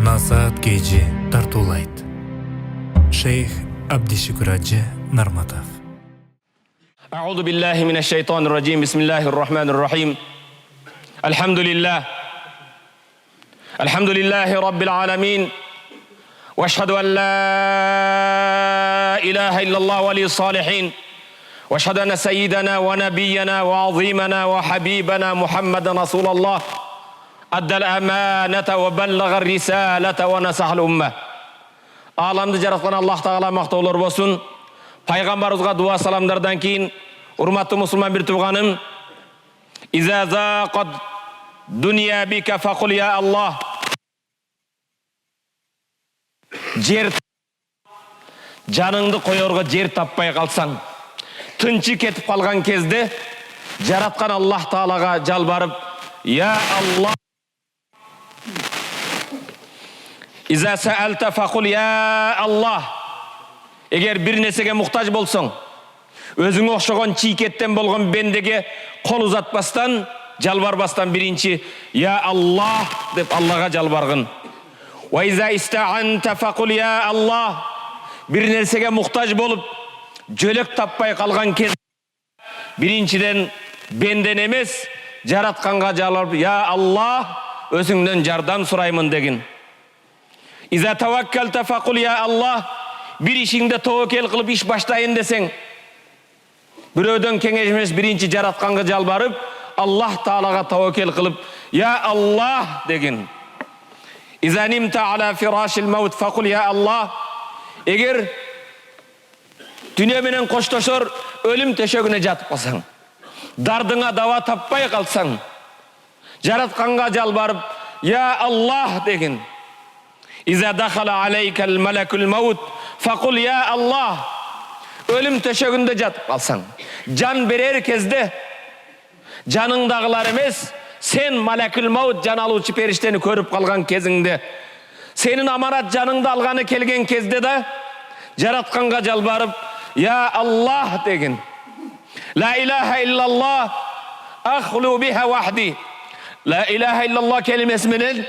Насаат Кейджи тартуулайт. Шейх Абдишукур Ажы Нарматов. أعوذ بالله من الشيطان الرجيم. بسم الله الرحمن الرحيم. الحمد لله رب العالمين. واشهد أن لا إله إلا الله ولي الصالحين. واشهد أن سيدنا ونبينا وعظيمنا وحبيبنا محمد رسول الله أدى الأمانة وبلغ الرسالة ونصح الأمة. Аламды жаратқан Аллах Тағала мақтаулар болсын. Пайғамбарымызға дуа саламдардан кейін, урматты мұсылман бір туғаным, «Иза зақад дуния бика фақул я Аллах». Жаныңды қойорға жер таппай қалсаң, тынчы кетіп қалған кезде, жаратқан Аллах Тағалаға жалбарып, «Я Аллах». «Иза саалта фақул я Аллах». Егер бір несеге мұқтаж болсаң, өзің оқшаған чикеттен болған бендеге қол ұзатпастан, жалбарбастан бірінші «Я Аллах» деп Аллаға жалбарғын. «Уайза истаанта фақул я Аллах». Бір несеге мұқтаж болып, жөлек таппай қалған кез, біріншіден бенден емес, жаратқанға жалбарып «Я Аллах», өзіңден жардам сұраймын деген. «Иза таваккалта фақул я Аллах». Bir işinde tevekkel kılıp iş başlayın desen, bireudön kengejmez birinci jaratkanга жалбарып, Allah Taalaga tevekkel kılıp, ya Allah degin. İza nimta ala firashil maut faqul ya Allah. Eger dünya menen koştoşor ölüm teşegüne jatıp kalsaң, dardыңа dava tapпай kalsaң, jaratkanga жалбарып, ya Allah degin. İza dakhala aleykel melekul maut faqul ya Allah. Ölüm teşegünde jatıp kalsaң, can berer kezde janыңдағылар емес, sen malekul maut can alуучу периштени көрүп қалған кезіңде, сенің аманат жаныңды алғаны келген кезде да жаратқанға жалбарып, ya Allah деген. La ilahe illallah akhlu biha wahdi. La ilahe illallah kelimesi menен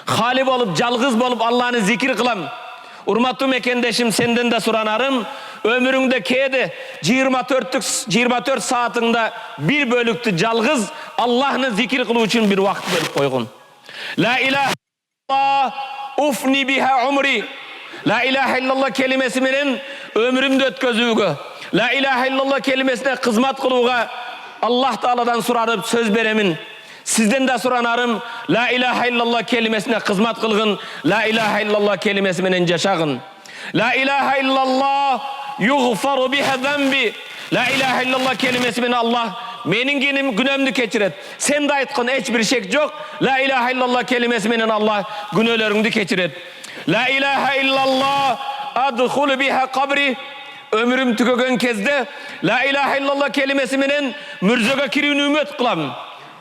хали болып, жалғыз болып Алланы зикир қылам. Урматтуу мекендешим, сенден да суранарым, өмүрүңдө кээде 24 саатыңда bir бөлүктү жалгыз Аллахны зикир кылуу үчүн bir убакыт бөлүп койгон. La ilahe illallah ufni biha umri. La ilahe illallah kelimesi менен өмүрүмдү өткөзүүгө, La ilahe illallah kelimesine кызмат кылууга Аллах Тааладан суранып сөз беремин. Sizden de soranarım, La ilahe illallah kelimesine kızmat kılgın, La ilahe illallah kelimesi menen yaşagın. La ilahe illallah yughfaru biha zambi. La ilahe illallah kelimesi menen Allah menin günömdü keçiret. Sen de aytkan hiç bir şey yok. La ilahe illallah kelimesi menen Allah günölörüngdü keçiret. La ilahe illallah adkhulu biha kabri. Ömrüm tükögen kezde La ilahe illallah kelimesi menen mürzöge kirүүnü ümmet kılam.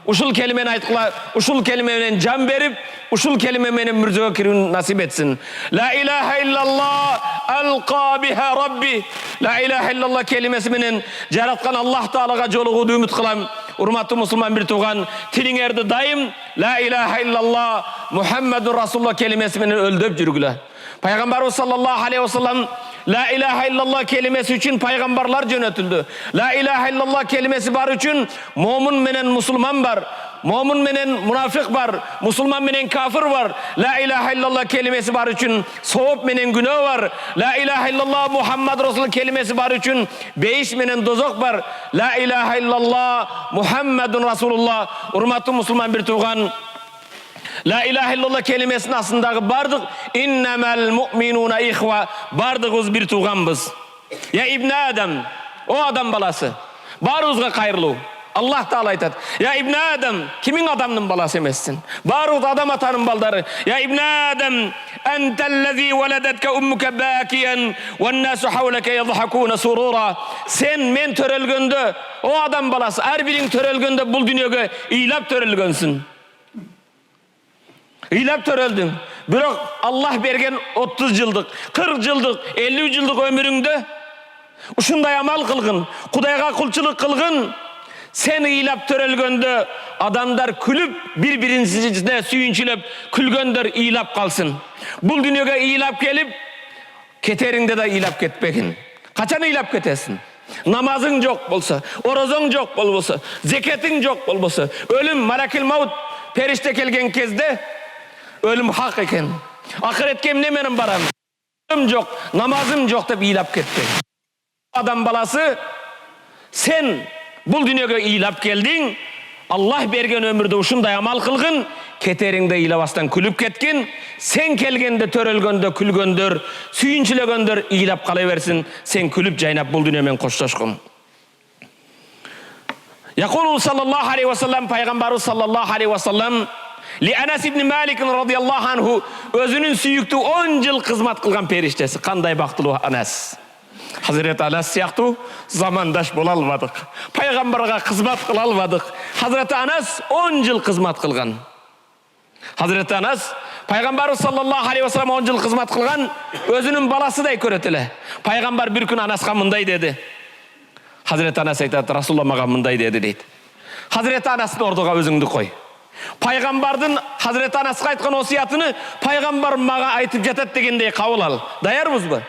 Uşul kelimeni aytkıla, uşul kelimenen can berip, uşul kelimenen mürzöge kirүүnü nasip etsin. La ilahe illallah alqa biha rabbi. La ilahe illallah kelimesi menen jaratkan Allah Taalaga jolugууdu ümit kılam. Urmatlı musulman bir tuğan, tiliňerdi dayım La ilahe illallah Muhammedur Rasulullah kelimesi menen öldöp jürgüle. Peygamberimiz sallallahu aleyhi ve sellem La ilahe illallah kelimesi için peygamberler yönetildi. La ilahe illallah kelimesi var için mumun menen musulman var. Mumun menen münafık var. Musulman menen kafir var. La ilahe illallah kelimesi var için soğuk menen günah var. La ilahe illallah Muhammed Resul kelimesi var için beyiş menen dozok var. La ilahe illallah Muhammedun Resulullah. Urmatlı musulman bir tuğan. La ilahe illallah kelimesinin aslındağı bardık. İnnemel mu'minuna ihva. Bardığız bir tuğanbız. Ya İbn Adam, o adam balası. Baruzga kayırlı. Allah Teala aytat. Ya İbn Adam, kimin adamının balası emessin? Baruz adam atanın baldarı. Ya İbn Adam, entellezî veledetke ummuke bâkiyen ve nâsu havleke yadhakûne surura. Sen men törelgönde, o adam balası. Her birin törelgönde bul dünyaya ilap törelgönsün. İlap töröldün. Bırak Allah bergen 30 yıldık, 40 yıldık, 50 yıldık ömüründe uşunday amal kılgın, Kudayga kulçuluk kılgın. Sen ıylap törelgöndö adamlar külüp bir-birinsine süyünçülep külgöndör ıylap kalsın. Bul dünyaga ıylap gelip keterinde de ıylap ketpegin. Kaçan ıylap ketesin? Namazın yok bolsa, orozun yok bolsa, zeketin yok bolsa, ölüm malakil maut perişte kelgen kezde ölüm hak eken. Ahiretke emne menin baram? Ölüm yok, namazım yok dep ıylap ketpeg. Adam balası sen bul dünyaga ıylap geldin, Allah bergen ömürde uşunday amal kılgın, keteringde ıylabastan külüp ketkin, sen kelgende törölgöndö külgöndör, süyünçülegöndör ıylap kalayversin, sen külüp jaynap bul dünyamen koştoşkun. Yaqulu sallallahu aleyhi ve sellem, Peygamberimiz sallallahu aleyhi ve sellem li Anas ibn Malik radıyallahu anhu özünün süyüktü 10 yıl kızmat kılgan periştesi. Kanday baktılığı Anas. Hazreti Anas siyahtı zamandaş bola almadık. Peygamberga kızmat kıl almadık. Hazreti Anas 10 yıl kızmat kılgan. Hazreti Anas Peygamberimiz sallallahu aleyhi ve sellem 10 yıl kızmat kılgan, özünün balası da köretile. Peygamber bir gün Anas'a mınday dedi. Hazreti Anas aytadi, Rasulullah maga mınday dedi deydi. Hazreti Anas'ın orduga özüңdü koy. Peygamberдің Hazreti Anas'a aytқан osiyatını Peygamber maga aytıp jatat degендей kabul al. Dayarmız mı?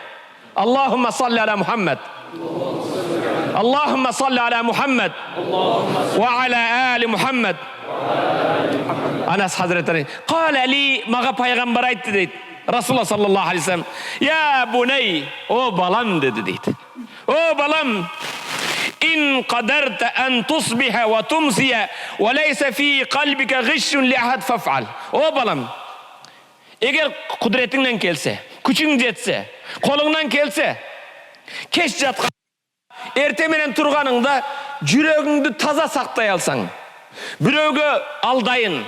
Allahümme salli ala Muhammed. Allahümme salli ala Muhammed. Ve ala ali Muhammed. Anas Hazretleri kâle li maga Peygamber aytdı deydi. Resulullah sallallahu aleyhi ve sellem ya buney, o balam dedi deydi. O balam, İn kaderte en tusbihe ve tumsiye ve leyse fi kalbike gışşun li ahad fef'al. O balam, eğer kudretinden gelse, küçüğün jetse, kolundan gelse, keş jatkan, ertemenen turganыңda жүрөгүңдү taza saktay alsaң, biröөгө aldayın,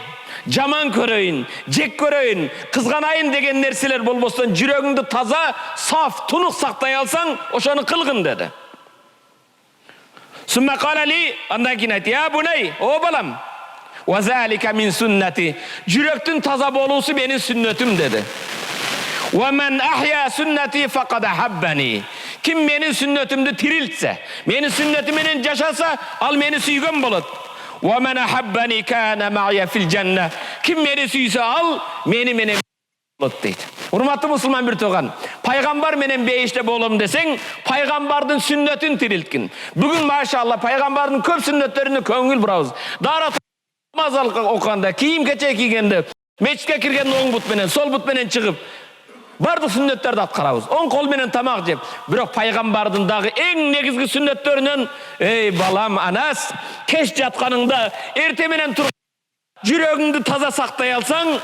jaman köröйүн, жек көрөйүн, кызганайын деген нерселер болбостон жүрөгүңдү taza, saf, tunuк saktay alsaң, ошону кылгын dedi. Sümme kâle li, andan keyin aytdı, ya buney, o balam, ve zâlike min sünneti, jüröktün taza bolusu benim sünnetim dedi. Ve men ahya sünneti fekad ahabbani, kim benim sünnetimdi tiriltse, benim sünnetimin yaşasa, al beni süygön bolut. Ve men ahabbani kâne ma'ya fil cennet, kim beni süyse al, beni bolut deydi. Hurmatlı Müslüman bir toğan, Peygamber menen beyişte bolum desen, Peygamber'din sünnetin tiriltkin. Bugün maşallah Peygamber'din köp sünnetlerini köngül buravuz. Darat namaz okanda, kiyim keçe kiygende, meçke kirgende oң but menen, sol but menen çıkıp, bardı sünnetlerdi atkaravuz. On kol menen tamak jep. Biroq Peygamber'din dağı en negizgi sünnetlerinden, ey balam Anas, keş jatkanыңda, erte menen tur, жүрөгүңдү taza saktay alsaң,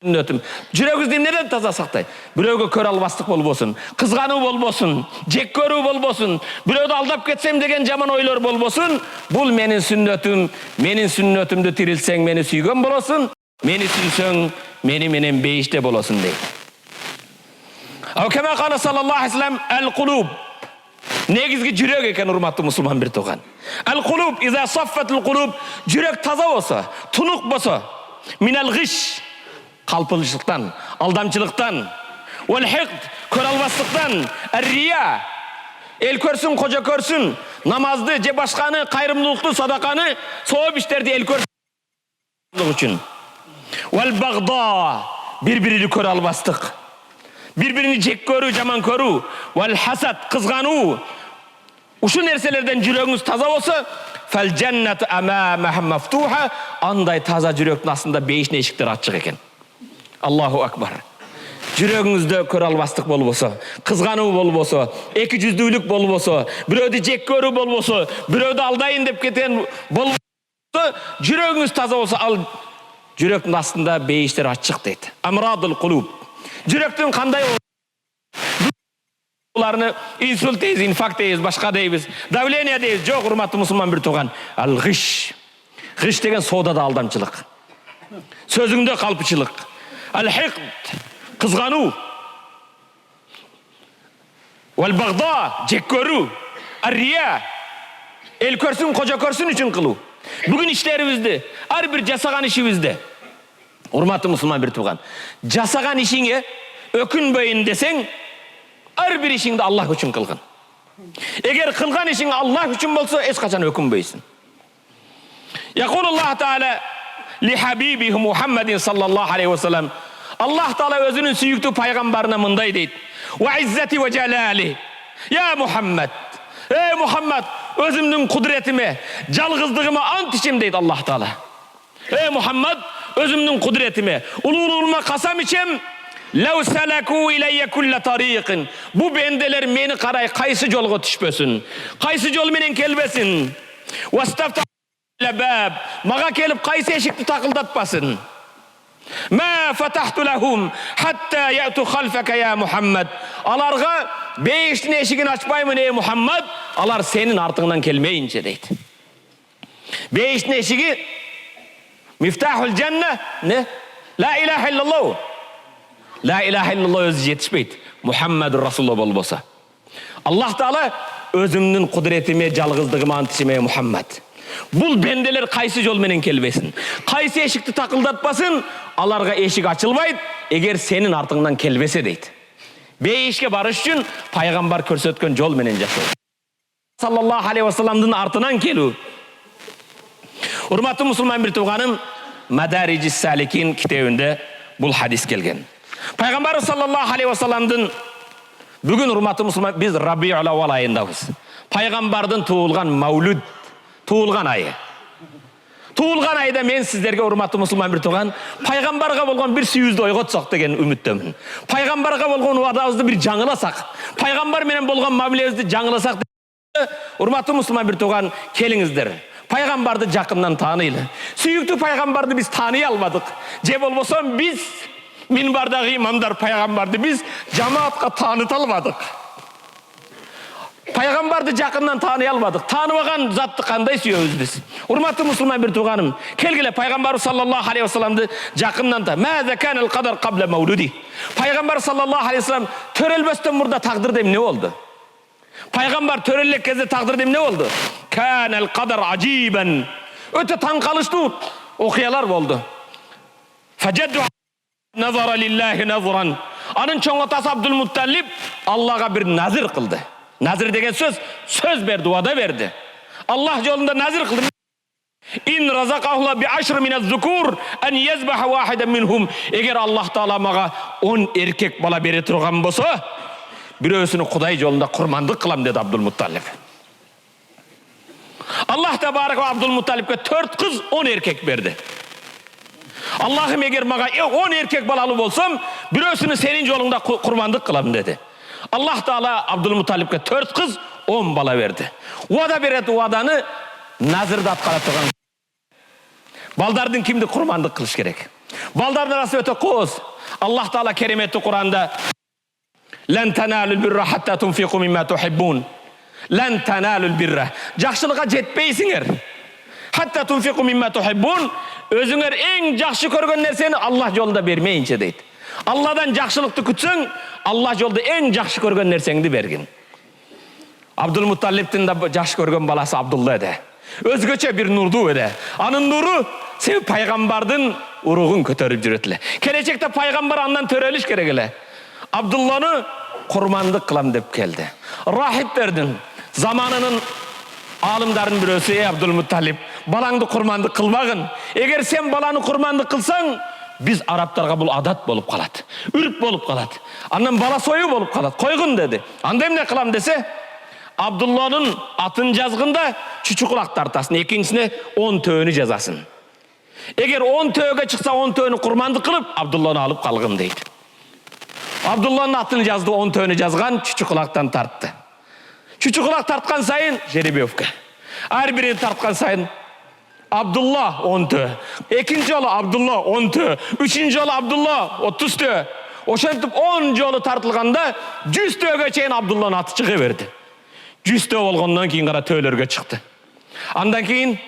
sünnetim. Жүрөгүңдү neden taza saktay? Biröөгө kör alбастык болбосун, кызгануу болбосун, жек көрүү болбосун, biröөгдү алдап кетсем деген жаман ойлор болбосун. Бул менин сүннөтүм, менин сүннөтүмдү тирилсең мени сүйгөн болосун, мени сүйсөң мени менен бейиште болосун дейт. Ау кема кала саллаллаху алейхи ва саллям, ал-кулуб. Негизги жүрөк экен, урматтуу мусулман бир тууган. Ал-кулуб иза саффатул кулуб, жүрөк таза болсо, тунук болсо, минал гиш, kalpılışlıktan, aldamçılıktan, vel hiqd, kör alбастыктан, ar-riya, el körsün, koca körsün, namazdı, je başkanı, kayrımlılıklı, sadakanı, soğuk işlerdi el körsün üçün. Vel bagda, birbirini kör alбастыk, birbirini jek körүү, jaman körүү, vel hasad, kızganуу, uşu nerselerden жүрөгүңүz taza bolsa, fel cennetu amamaha maftuha, anday taza жүрөктүн астында бейишин эшиктер ачык экен. Allahu Akbar. Жүрөгүңүздө көр албастык болбосо, кызгануу болбосо, эки жүздүүлүк болбосо, бирөөдү жек көрүү болбосо, бирөөдү алдайын деп кеткен болбосо, жүрөгүңүз таза болсо, ал жүрөктүн астында бейиштер ачык дейт. Амрадул кулуб. Жүрөктүн кандай буларны инсульт дейбиз, инфаркт дейбиз, башка дейбиз, давление дейбиз. Жок, урматтуу мусулман бир тууган. Ал-гиш. Гиш деген соодада алдамчылык. Сөзүңдө калпычылык. Al-hiqd, kızganuu, vel-bagda, jek körүү, ar-riya, el körsün, koca körsün üçün kılуу. Bugün işlerimizde, her bir jasagan işimizde, urmatlı Müslüman bir tuğan, jasagan işine ökünböyin desen, her bir işinde Allah üçün kılgın. Eğer kılgan işin Allah için bolsa es kaçan ökünbeysin. Yakulullah Teala li habibihi Muhammedin sallallahu aleyhi ve sellem. Allah Teala özünün süyüktü paygambarına mınday deydi. Ve izzeti ve celali. Ya Muhammed. Ey Muhammed, özümdün kudretime, calgızdığıma ant içim deydi Allah Teala. Ey Muhammed, özümdün kudretime, ululuğuma kasam içim. Lev seleku ileyye kulle tariqin. Bu bendeler meni qaray qaysı jolga düşpösün. Qaysı jol menen kelbesin. Vastafta bab. Maga kelip qaysı eşikti takıldatpasın. Ma fatahtu lahum hatta ya'tu khalfaka ya Muhammed. Alarga beştin eşigini açpayman ey Muhammed. Alar senin artığından kelmeyince deydi. Beştin eşigi miftahul cennet ne? La ilahe illallah. La ilahe illallah özü yetişmeydi. Muhammedur Resulullah bolbosa. Allah Teala özümnün kudretime, calgızdığıma antişime Muhammed. Bul bendeler qaysı jol menen kelbesin. Qaysı eşikti takıldatpasın, alarga eşik açılbaydı, eğer senin artığından kelbese deydi. Beşike barış üçün paygambar körsetken jol menen jaşao. Sallallahu aleyhi ve sellem'din artından kelu. Hurmatlı Müslüman bir tuğanım, Madaricis Salikin kitabında bul hadis kelgen. Peygamber sallallahu aleyhi ve sellem'din bugün hurmatlı Müslüman biz Rabiul Awwal ayındayız. Peygamberden tuğulgan Mavlud, tuğulgan ayı. Tuğulgan ayda men sizlerge hurmatlı Müslüman bir tuğan, Peygamberge bolgan bir süyüzde oygotsaq degen ümittemin. Peygamberge bolgan vadabızды bir жаңыласақ, Peygamber menen bolgan mamilebizdi жаңыласақ. Hurmatlı Müslüman bir tuğan, kelingizler. Peygamberdi jakından tanıylı. Süyüktü Peygamberdi biz tanıya almadık. Je bolbosam biz minbardagi imamlar Peygamberdi biz cemaatga tanıtalmadık. Peygamberdi jakından tanıya almadık. Tanımagan zatты qanday süyöbüz biz. Hurmatlı Müslüman bir tuğanım, kelgile Peygamber sallallahu aleyhi ve sellem'di jakından ta. Maza kanal qadar qabla mavludi. Peygamber sallallahu aleyhi ve sellem törelbösten murda taqdir dem ne oldu? Peygamber törellek kezde taqdir dem ne oldu? Kanal qadar aciben. Öte tanqalıştı okuyalar boldu. Faceddu nazara lillahi nazran. Anın çoğun atası Abdülmuttalib Allah'a bir nazir kıldı. Nazir degen söz verdi, vada verdi. Allah yolunda nazir kıldı. İn razaqahullah bi aşr minez zukur en yezbaha vahiden minhum. Eğer Allah Teala maga 10 erkek bala bere turgan bolsa, birösünü Kuday yolunda kurmandık kılam dedi Abdülmuttalib. Allah Tebarek ve Abdülmuttalib'e 4 kız 10 erkek verdi. Allah'ım eğer maga 10 erkek balalı bolsam, birösünü senin yolunda kurmandık kılam dedi. Allah Teala Abdülmuttalib'e 4 kız 10 bala verdi. Vada beredi, vadanı nazırda atkara turgan. Baldardın kimdi kurmandık kılış gerek. Baldardın arası öte koz. Allah Teala kerim etti Kur'an'da. Len tenalul birra hatta tunfiqu mimma tuhibbun. Len tenalul birra. Жақшылыққа жетпейсіңер. Hatta tunfiqu mimma tuhibbun. Özüңер en жақшы көрген нәрсені Allah yolunda бермейінше дейді. Allah'dan жақшылықты күтсең, Allah yolda en жақшы көрген нәрсеңді берген. Abdülmuttalib'tin de жақшы көрген баласы Abdullah еді. Özgöçe bir nurdu еді. Anın nuru sen paygambardın uruğun kötörüp жүретілі. Kelecekte paygambar andan töreliş kerekele. Abdullah'ını kurmandık kılam dep geldi. Rahiplerden zamanının alımların birisi ey Abdülmuttalib, balandı kurmandık kılmagın. Eğer sen balanı kurmandık kılsan, biz Araplarga bul adat bolup kalat. Ürp bolup kalat. Andan bala soyu bolup kalat. Koygun dedi. Anda emne kılam dese, Abdullah'ın atın жазgında çuçukulak tartasın. İkincisine 10 töönü жазasın. Eğer 10 tööge çıksa 10 töönü kurmandık kılıp, Abdullah'ını alıp kalgın deydi. Abdullah'ın atını жазdı, 10 töönü жазgan, çuçukulaktan tarttı. Çuçukulak tartkan sayın, жеребьевка. Her birini tartkan sayın, Abdullah 10 tö. İkinci yolu Abdullah 10 tö. Üçüncü yolu Abdullah 30 tö. Oşantıp 10 yolu tartılganda 100 töge çeyin Abdullah'ın atı çıkıverdi. 100 tö olgandan keyin gara tölerge çıktı. Andan keyin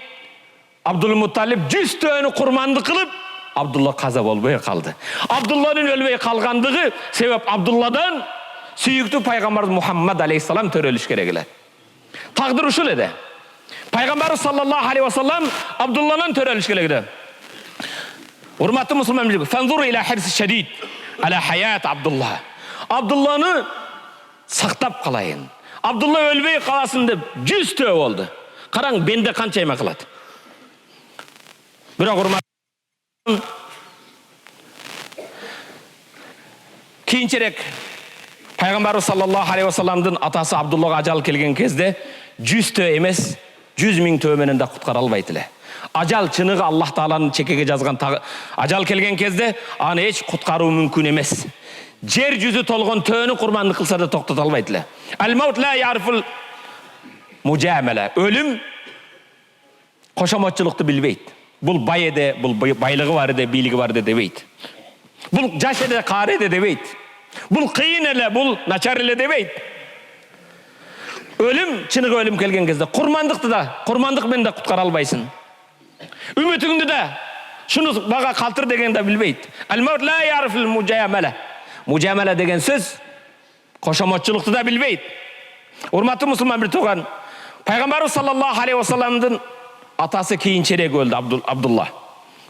Abdülmuttalib 100 töөнü kurmandı kılıp Abdullah kaza bolbay kaldı. Abdullah'ın ölbey kalgandığı sebep Abdullah'dan süyüktü Peygamber Muhammed aleyhisselam töreliş gerekler. Takdir uşul ede. Peygamber sallallahu aleyhi ve sellem Abdullah'ın töreliş gerekler. Hurmatlı Müslüman bilir. Fenzuru ila hirsi şedid ala hayat Abdullah. Abdullah'ını saktap kalayın. Abdullah өлбей қаласын деп 100 төө болды. Қараң, бенде қанша ема қылады. Бірақ ұрмат кейінчерек пайғамбарымыз саллаллаху алейхи уассаламдың атасы Абдуллаға ажал келген кезде 100 төө емес 100 000 төөменен де құтқара албайтылы. Ажал чыныгы Аллах Тааланың чекеге жазған ажал келген кезде аны еш құтқару мүмкін емес. Жер жүзі толған төөні құрбандық қылса да тоқтата албайтылы. Ал-маут ла ярфул мужамала. Өлім қошаматшылықты білбейді. Бұл бай еді, бұл байлығы бар еді, билігі бар еді демейді. Бұл жас еді, қары еді демейді. Бұл қиын елі, бұл начар елі демейді. Өлім, чыныгы өлім келген кезде құрмандықмен де құтқара албайсың. Үмітіңді де шыны баға қалтыр деген де білбейді. Ал-маут ла ярфул мужамала. Мужамала деген сөз қошаматшылықты да білбейді. Урматты мұсылман бір туған, пайғамбарымыз саллаллаху алейхи уассаламдың атасы кейінчерек өлді, Абдулла.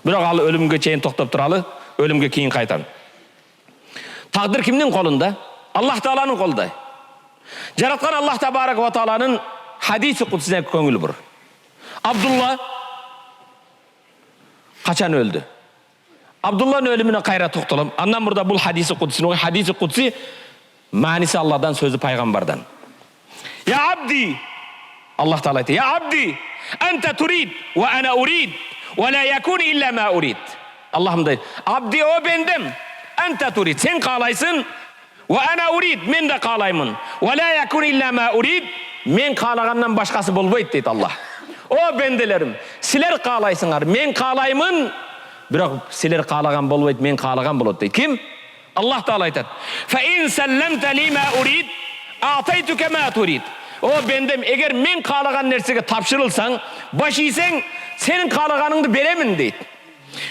Бірақ ал өлімге чейін тоқтап тұралы, өлімге кейін қайтады. Тағдыр кімнің қолында? Аллах Тааланың қолында. Жаратқан Аллах Табарак ва Тааланың хадисі құдсіне көңіл бұр. Абдулла қачан өлді? Абдулланың өліміне қайра тоқталым. Аннан бұрда бұл хадисі құдсіне, хадисі құдси мәнісі Алладан, сөзі пайғамбардан. Я абди, Аллах Таала айтты, я абди, анта турид, ва ана урид, ва ла якун илля ма урид. Аллахым дейді, абди, о бендім, анта турид, сен қалайсың, ва ана урид, мен де қалаймын, ва ла якун илля ма урид, мен қалағаннан башқасы болбайды дейді Аллах. О бенделерім, сілер қалайсыңар, мен қалаймын, бірақ сілер қалаған болбайды, мен қалаған болады дейді. Кім? Аллах Таала айтады, фа ин салламта ли ма урид, атайтука ма турид. О бендем, егер мен қалаған нәрсеге тапшырылсаң, башисең, сенің қалағаныңды беремін дейді.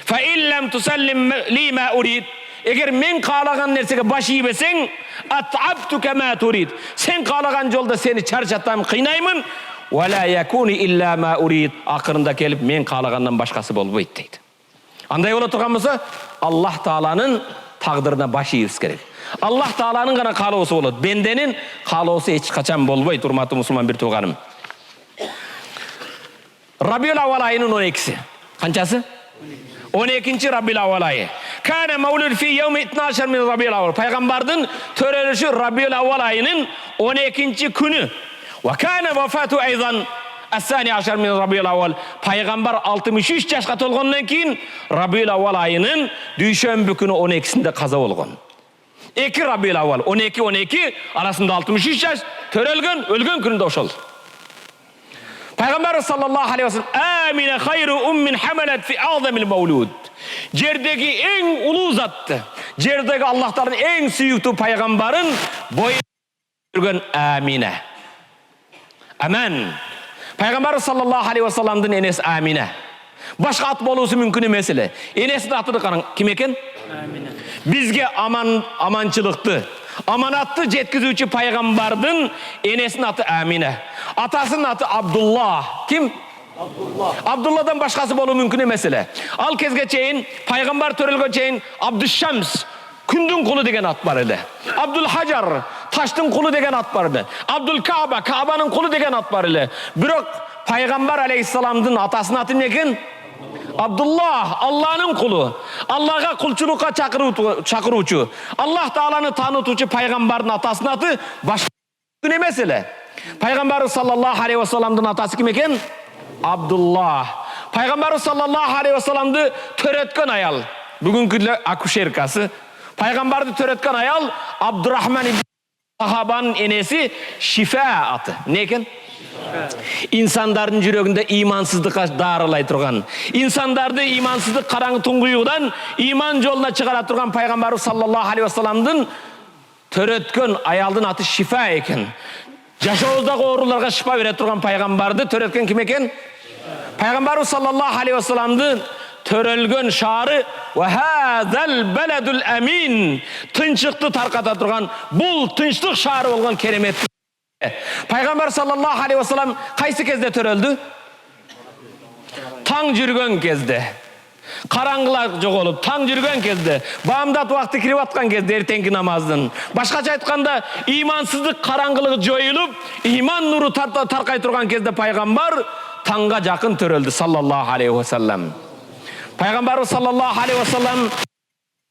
Фа иллам тусаллим ли ма урид. Егер мен қалаған нәрсеге баши бесең, ат'абтука ма турид. Сен қалаған жолда сені чаршатам, қинаймын. Ва ла якуни илля ма урид. Ақырында келіп мен қалағаннан башқасы болбайды дейді. Андай бола тұрған болса, Аллах Тааланың тағдырына башиыбыз керек. Аллах Тааланың ғана қалауысы болады. Бенденің қалауысы ешқашан болбайды, урматты мұсылман бір туғаным. Рабиул ауал айының 12-сі. Қаншасы? 12-ші Рабиул ауал айы. Кәне маулуд фи яуми 12 мин Рабиул ауал. Пайғамбардың төреліші Рабиул ауал айының 12-ші күні. Ва кәне вафату айзан As-sani 10 min Rabiul Awwal. Пайғамбар 63 жасқа толғаннан кейін Рабиул Awwal айының дүйшенбі күні 12-сінде қаза болған. 2 Рабиул Awwal 12 арасында 63 жас төрелген, өлген күнінде ошол. Пайғамбар саллаллаху алейхи вассалам Амина хайру уммин хамалат фи аъзамил маулуд. Жердегі ең ұлы затты, жердегі Аллахтардың ең сүйікті пайғамбарын бойы жүрген Амина. Аман. Пайғамбар саллаллаху алейхи вассаламдың енесі Амина. Башқа ат болуысы мүмкін емес еле. Енесінің аты қараң, кім екен? Амина. Бізге аманшылықты, аманатты жеткізуші пайғамбардың енесінің аты Амина. Атасының аты Абдулла. Кім? Абдулладан башқасы болу мүмкін емес еле. Ал кезге чейін, пайғамбар төрелге чейін Абдушамс, күндің құлы деген ат бар еді. Абдул Хаджар, таштың құлы деген ат бар еді. Абдул Каба, Кабаның құлы деген ат бар еді. Бірақ пайғамбар алейхиссаламдың атасының аты не екен? Абдулла, Алланың құлы. Аллаға құлшылыққа шақырушы. Аллах Тааланы танытушы пайғамбардың атасының аты башқа емес еле. Пайғамбар саллаллаху алейхи вассаламдың атасы кім екен? Абдулла. Пайғамбар саллаллаху алейхи вассаламды төреткен аял. Бүгінгі акушеркасы. Пайғамбарды төреткен аял Абдурахман ибн Сахабаның енесі Шифа аты. Не екен? İnsanların жүрегінде имансыздыққа дарылай тұрған. İnсандарды имансыздық қараңғы тұңғиығынан иман жолына шығара тұрған пайғамбар саллаллаху алейхи вассаламдың төреткен аялдың аты Шифа екен. Жашауыздағы ауруларға шифа бере тұрған пайғамбарды төреткен кім екен? Пайғамбар саллаллаху алейхи вассаламдың төрелген шары «Вахазал баладул амин» тыншықты тарқата тұрған бұл тыныштық шары болған керемет. Пайғамбар саллаллаху алейхи вассалам қайсы кезде төрелді? Таң жүрген кезде. Караңгылар жоголуп, таң жүргөн кезде, баамдат убакыты кирип аткан кезде эртеңки намаздын. Башкача айтканда, имансыздык караңгылыгы жоюлуп, иман нуру таркай турган кезде пайгамбар таңга жакын төрөлдү саллаллаху алейхи ва саллам. Пайгамбарыбыз саллаллаху алейхи ва саллам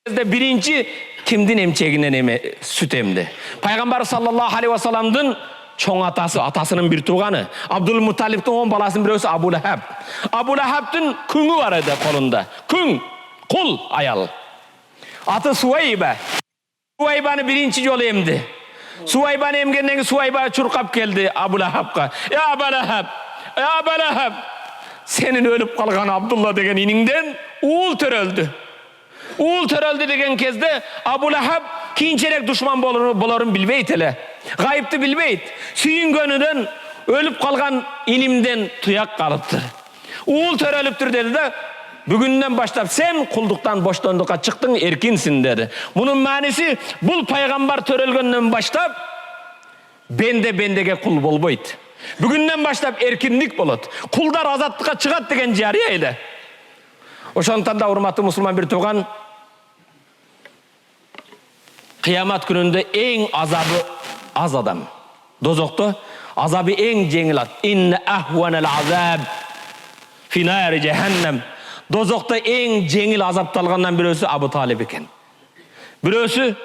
кезде биринчи кимдин эмчегинен сүт эмди. Пайгамбар саллаллаху алейхи ва салламдын чоң атасынын бир тууганы, Абдул Муталибтин 10 баласынын бирөөсү Абу Лахаб. Абу Лахабтын күңү бар эди колунда. Күң, кул аял. Аты Суайба. Суайбаны биринчи жолу эмди. Суайбаны эмгенден кийин Суайба чуркап келди Абу Лахабга. Абу Лахаб, Абу Лахаб, сенин өлүп калган Абдулла деген иниңден уул төрөлдү. Уул төрөлдү деген кезде Абу Лахаб кийинчерээк душман болорун билбейт эле. Гайыпты билбейт. Сүйүнгөнүдөн өлүп калган инимден туяк калыптыр. Уул төрөлүптүр деди да, бүгүндөн баштап сен кулдуктан боштондукка чыктың, эркинсиң деди. Мунун мааниси бул пайгамбар төрөлгөндөн баштап бендеге кул болбойт. Бүгүндөн баштап эркиндик болот. Кулдар азаттыкка чыгат деген жарыя эле. Ошондуктан да урматтуу мусулман бир тууган, кыямат күнүндө эң азабы аз адам. Дозокто азабы эң жеңил ат. Инна ахванал азаб фи нари жаханнам. Дозокто эң жеңил азапталгандан бирөөсү Абу Талиб экен. Бирөөсү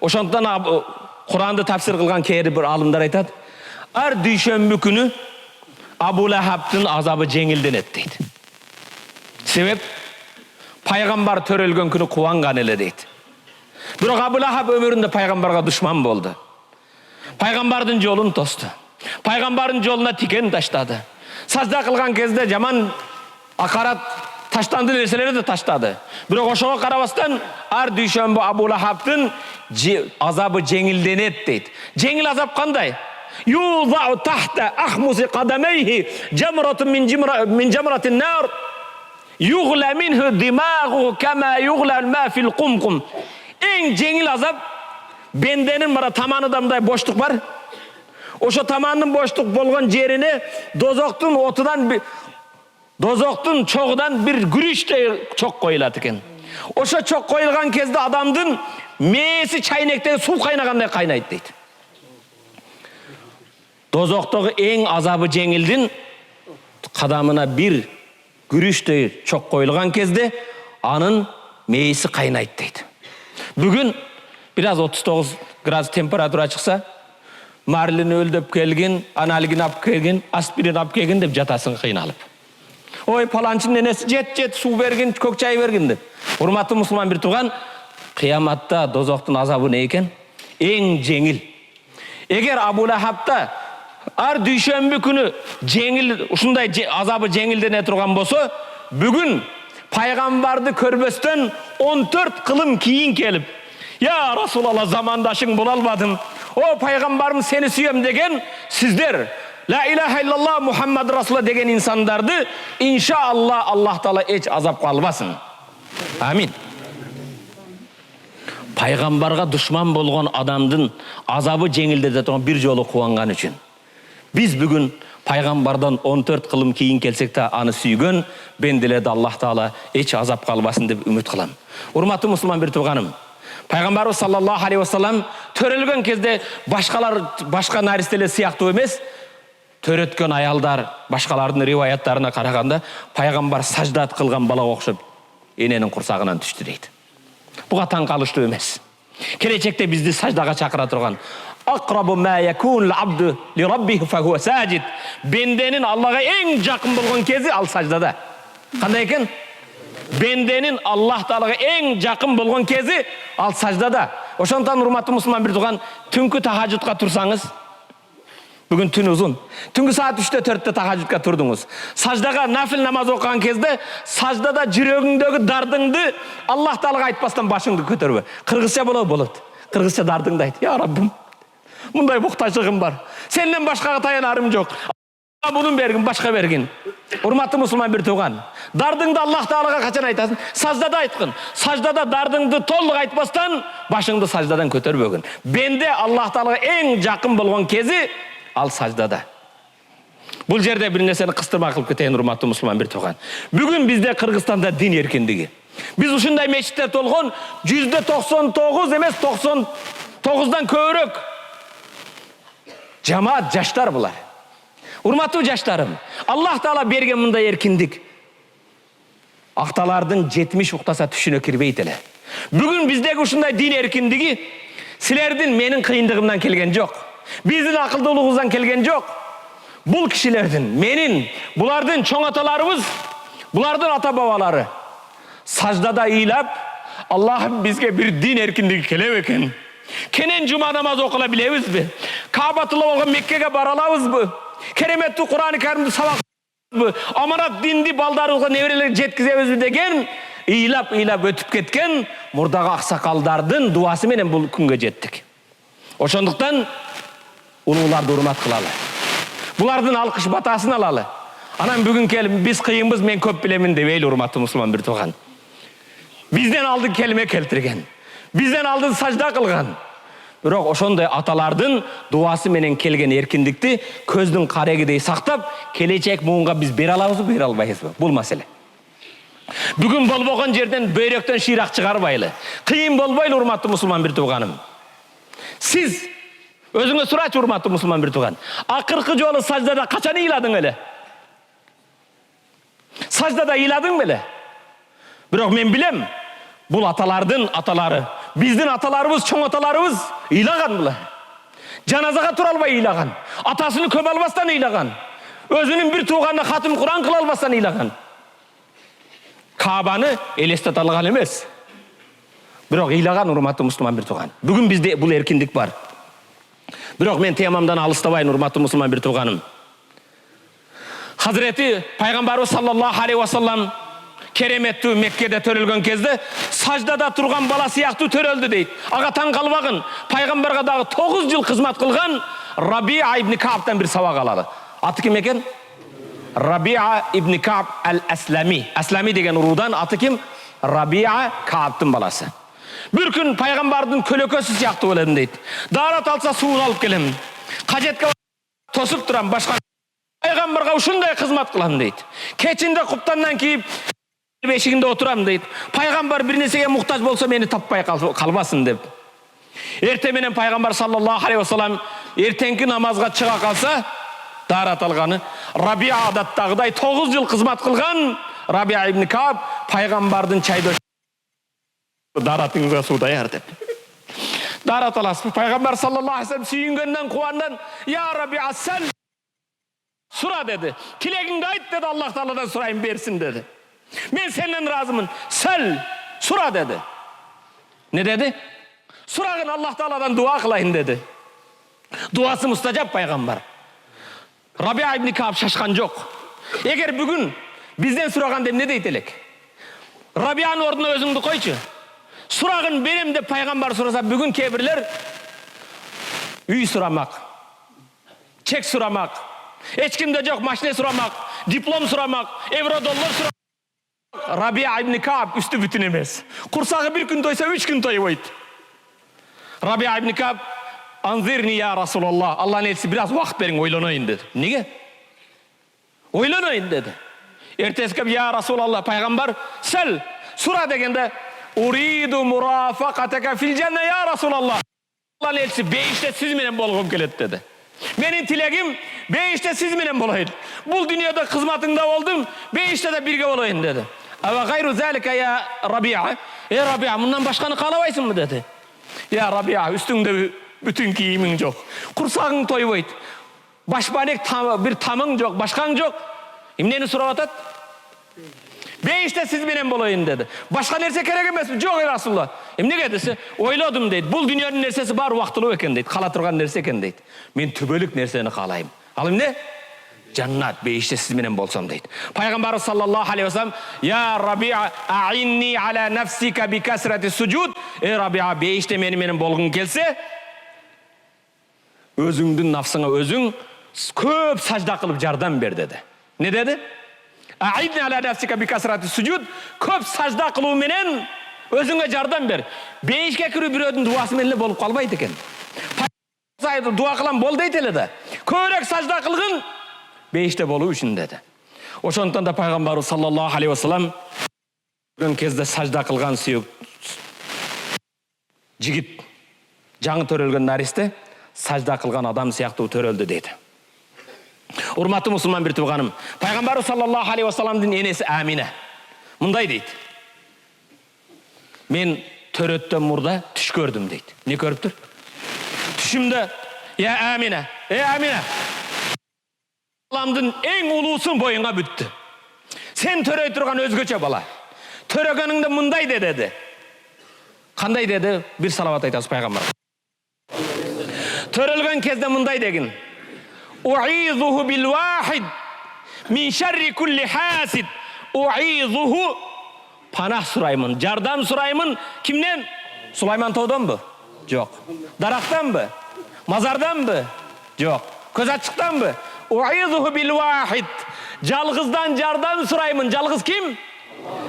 ошондуктан Куранды тафсир кылган кээде бир алымдар айтат, ар дүйшөмбү күнү Абу Лахабтын азабы жеңилденет дейт. Себеп пайгамбар төрөлгөн күнү кубанган эле дейт. Бирок Абу Лахаб өмүрүндө пайгамбарга душман болду. Пайгамбардын жолун тосту. Пайгамбардын жолуна тикен таштады. Сажда кылган кезде жаман акарат таштанды нерселерди да таштады. Бирок ошого карабастан ар дүйшөмбү Абу Лахабтын азабы жеңилденет дейт. Жеңил азап кандай? Юзау тахта ахмуси кадамейхи жамратун мин жамратин нар югла минху димагу кама югла ма фил кумкум. Эң жеңил азап бенденин мына таманыдамдай боштук бар. Ошо таманын боштук болгон жерине дозоктун отудан, дозоктун чогудан бир күрүчтөй чок коюлат экен. Ошо чок коюлган кезде адамдын мээси чайнектеги суу кайнагандай кайнайт дейт. Дозоктогу эң азабы жеңилдин кадамына бир күрүчтөй чок коюлган кезде анын мээси кайнайт дейт. Бүгүн biraz 39 градус температура чыкса, марлини өлдөп келгин, аналигин алып келгин, аспирин алып келгин деп жатасың кыйналып. Ой, паланчынын энеси жет суу бергин, көк чай бергин деп. Урматтуу мусулман бир тууган, кыяматта дозоктун азабы не экен? Эң жеңил. Эгер Абу Лахабта ар дүйшөмбү күнү жеңил, ушундай азабы жеңилдене турган болсо, бүгүн пайгамбарды көрбөстөн 14 кылым кийин келип, я Расулалла замандашың бола албадым. О пайгамбарым сени сүйөм деген сиздер ла илаха иллаллах Мухаммад Расулалла деген инсандарды иншаалла Аллах Таала эч азапка албасын. Амин. Пайгамбарга душман болгон адамдын азабы жеңилдете турган бир жолу кубанган үчүн биз бүгүн пайгамбардан 14 кылым кийин келсек та аны сүйгөн бенделерди Аллах Таала эч азапка албасын деп үмүт кылам. Урматтуу мусулман бир тууганым, пайгамбарыбыз саллаллаху алейхи ва саллам төрөлгөн кезде башка наристелер сыяктуу эмес, төрөткөн аялдар башкалардын риваяттарына караганда пайгамбар саждат кылган балага окшоп эненин курсагынан түштү дейт. Буга таң калыштуу эмес. Келечекте бизди саждага чакыра турган aqrabu ma yakun al-abdu li rabbih fa huwa sajid. Бенденин Аллага эң жакын болгон кези ал саждада. Кандай экен? Бенденин Аллах Таалага эң жакын болгон кези ал саждада. Ошондон урматтуу мусулман бир тууган, түнкү тахажжудка турсаңыз, бүгүн түн узун. Түнкү саат 3-те 4-те тахажжудка турдуңуз. Саждага нафил намаз окуган кезде саждада жүрөгүңдөгү дардыңды Аллах Таалага айтпастан башыңды көтөрбө. Кыргызча болот. Кыргызча дардыңды айт. Я Раббым, мындай муктаждыгым бар. Сенден башкага таянарым жок. Мунун бергин, башка бергин. Урматтуу мусулман бир тууган, дардыңды Аллах Таалага качан айтасың? Саждада айткын. Саждада дардыңды толук айтпастан башыңды саждадан көтөрбөгүн. Бенде Аллах Таалага эң жакын болгон кези ал саждада. Бұл жерде бір нәрсені қыстырма қылып кетейін, урматтуу мусулман бир тууган. Бүгін бізде Кыргызстанда дин эркиндиги. Біз ушундай мечиттер толгон %99 емес 99-дан көбүрөөк жамаат жаштар булар. Урматтуу жаштарым, Аллах Таала берген мындай эркиндик акталардын 70 уктаса түшүнө кирбейт эле. Бүгүн биздеги ушундай дин эркиндиги силердин менин кыйындыгымдан келген жок. Биздин акылдуулугубуздан келген жок. Бул кишилердин, менин, булардын чоң аталарыбыз, булардын ата бабалары саждада ыйлап, Аллахым бизге бир дин эркиндиги келе экен. Кенен жума намаз окула билебизби? Каабатулла болгон Меккеге бара алабызбы? Кереметтүү Кур'ан-ы Каримди сабак аманат динди балдарыбызга неберелерге жеткизебизби деген ыйлап өтүп кеткен мурдагы аксакалдардын дуасы менен бул күнгө жеттик. Ошондуктан улууларды урмат кылалы. Булардын алкыш батасын алалы. Анан бүгүн келип биз кыйынбыз, мен көп билемин дебейли, урматтуу мусулман бир тууган. Бизден алдын келме келтирген. Бизден алдын сажда кылган. Бирок ошондой аталардын дуасы менен келген эркиндикти көздүн карегидей сактап, келечек муунга биз бере алабызбы, бере албайбызбы? Бул маселе. Бүгүн болбогон жерден бөйрөктөн шыйрак чыгарбайлы. Кыйын болбойлу, урматтуу мусулман бир тууганым. Сиз өзүңө сурачы, урматтуу мусулман бир тууган. Акыркы жолу саждада качан ыйладың эле? Саждада ыйладың беле? Бирок мен билем, бул аталардын аталары, биздин аталарыбыз, чоң аталарыбыз ыйлаган булар. Жаназага тура албай ыйлаган. Атасын көп албастан ыйлаган. Өзүнүн бир тууганына хатым Кур'ан кыла албастан ыйлаган. Каабаны элестете алган эмес. Бирок ыйлаган, урматтуу мусулман бир тууган. Бүгүн бизде бул эркиндик бар. Бирок мен темамдан алыстабайын, урматтуу мусулман бир тууганым. Hazreti Пайгамбарыбыз саллаллаху алейхи ва саллам кереметтүү Меккеде төрөлгөн кезде саждада турган бала сыяктуу төрөлдү дейт. Ага таң калбагын, пайгамбарга дагы 9 жыл кызмат кылган Рабиа ибн Кааптан бир сабак алады. Аты ким экен? Рабиа ибн Кааб ал-Аслами. Аслами деген уруудан, аты ким? Рабиа Кааптын баласы. Бир күн пайгамбардын көлөкөсү сыяктуу болом дейт. Дарат алса суу алып келем. Кажетке тосуп турам, башка пайгамбарга ушундай кызмат кылам дейт. Кечинде куптандан кийип бешигинде отурам дейт. Пайгамбар бир нерсеге муктаж болсо мени таппай калбасын деп. Эрте менен пайгамбар саллаллаху алейхи ва саллам эртеңки намазга чыга калса, дарат алганы Рабиа адаттагыдай 9 жыл кызмат кылган Рабиа ибн Кааб пайгамбардын чайдо даратыңызга суу даяр деп. Дарат аласыз. Пайгамбар саллаллаху алейхи ва саллам сүйүнгөндөн кубандан, "Я Рабиа, сен сура" dedi. "Tilегиңди айт" dedi. "Аллах Тааладан сурайын, берсин" dedi. "Мен сенден разымын. Сел, сура" dedi. Ne dedi? Suragın Аллах Тааладан дуа кылайын dedi. Дуасы мустажаб пайгамбар. Рабиа ибн Кааб шашкан жок. Эгер бүгүн бизден сураган деп не дейт элек? Рабианын ордуна өзүңдү койчу. Сурагын берем деп пайгамбар сураса, бүгүн кебирлер үй сурамак, чек сурамак, эч кимде жок машина сурамак, диплом сурамак, евро-доллар сурамак. Рабиа ибн Кааб үстү бүтүн эмес. Курсагы бир күн тойса 3 күн тойбойт. Рабиа ибн Кааб, "Анзирни я Расулаллах", Аллахын элчиси, бир аз убакыт бериң, ойлоноюн dedi. Неге? Ойлоноюн dedi. Эртески "Я Расулаллах", пайгамбар, "Сел, сура" дегенде, "Уриду мурафакатака фил жанна я Расулаллах". Аллахын элчиси, "Бейиште сиз менен болгум келет" dedi. Менин тилегим бейиште сиз менен болойт. Бул дүйнөдө кызматыңда болдум, бейиште да бирге болоюн dedi. "Ава гайру залика я Рабиа". Рабиа, мындан башканы каалабайсыңбы dedi. "Я Рабиа, үстүңдө бүтүн кийимиң жок, курсагың тойбойт, башбанек бир тамың жок, башкаң жок. Эмнени сурап атат? Бейиште сиз менен болоюн" dedi. "Башка нерсе керек эмесби?" "Жок, Расулулла". "Эмнеге?" десе, "Ойлодум" дейт. "Бул дүйнөнүн нерсеси бар убактылуу экен" дейт. "Кала турган нерсе экен" дейт. "Мен түбөлүк нерсени каалайм. Ал эмне? Жаннат, бейиште сиз менен болсом" дейт. Пайгамбарыбыз саллаллаху алейхи ва саллам, "Я Рабиа, а'инни аля нафсика би касрати суджуд". Рабиа, бейиште менен болгуң келсе, өзүңдүн нафсыңа өзүң көп сажда кылып жардам бер" dedi. Ne dedi? "А'инни аля нафсика би касрати суджуд", көп сажда кылуу менен өзүңө жардам бер. Бейишке кирүү бирөөдүн дуасы менен эле болуп калбайт экен. Дуа кылам бол дейт эле да. Көбүрөөк сажда кылгын, бейиште болуу үчүн деди. Ошондон да пайгамбарыбыз саллаллаху алейхи вассалам көргөн кезде сажда кылган сүйөк жигит, жаңы төрөлгөн наристе сажда кылган адам сыяктуу төрөлдү дейт. Урматтуу мусулман бир тууганым, пайгамбарыбыз саллаллаху алейхи вассаламдын энеси Амина мындай дейт. Мен төрөттөн мурда түш көрдүм дейт. Не көрүптүр? Түшүмдө, я Амина, Амина, Аламдын эң улуусун боюңа бүттү. Сен төрөй турган өзгөчө бала. Төрөгөнүңдө мындай деди. Кандай деди? Бир салават айтасыз пайгамбар. Төрөлгөн кезде мындай дегин. У'изуху бил вахид мин шарри кулли хасид. У'изуху панах сураймын, жардам сураймын. Кимден? Сулайман тоодонбу? Жок. Дарактанбы? Мазарданбы? Жок. Көз ачыктанбы? У'изуху бил вахид. Жалгыздан жардам сураймын. Жалгыз ким?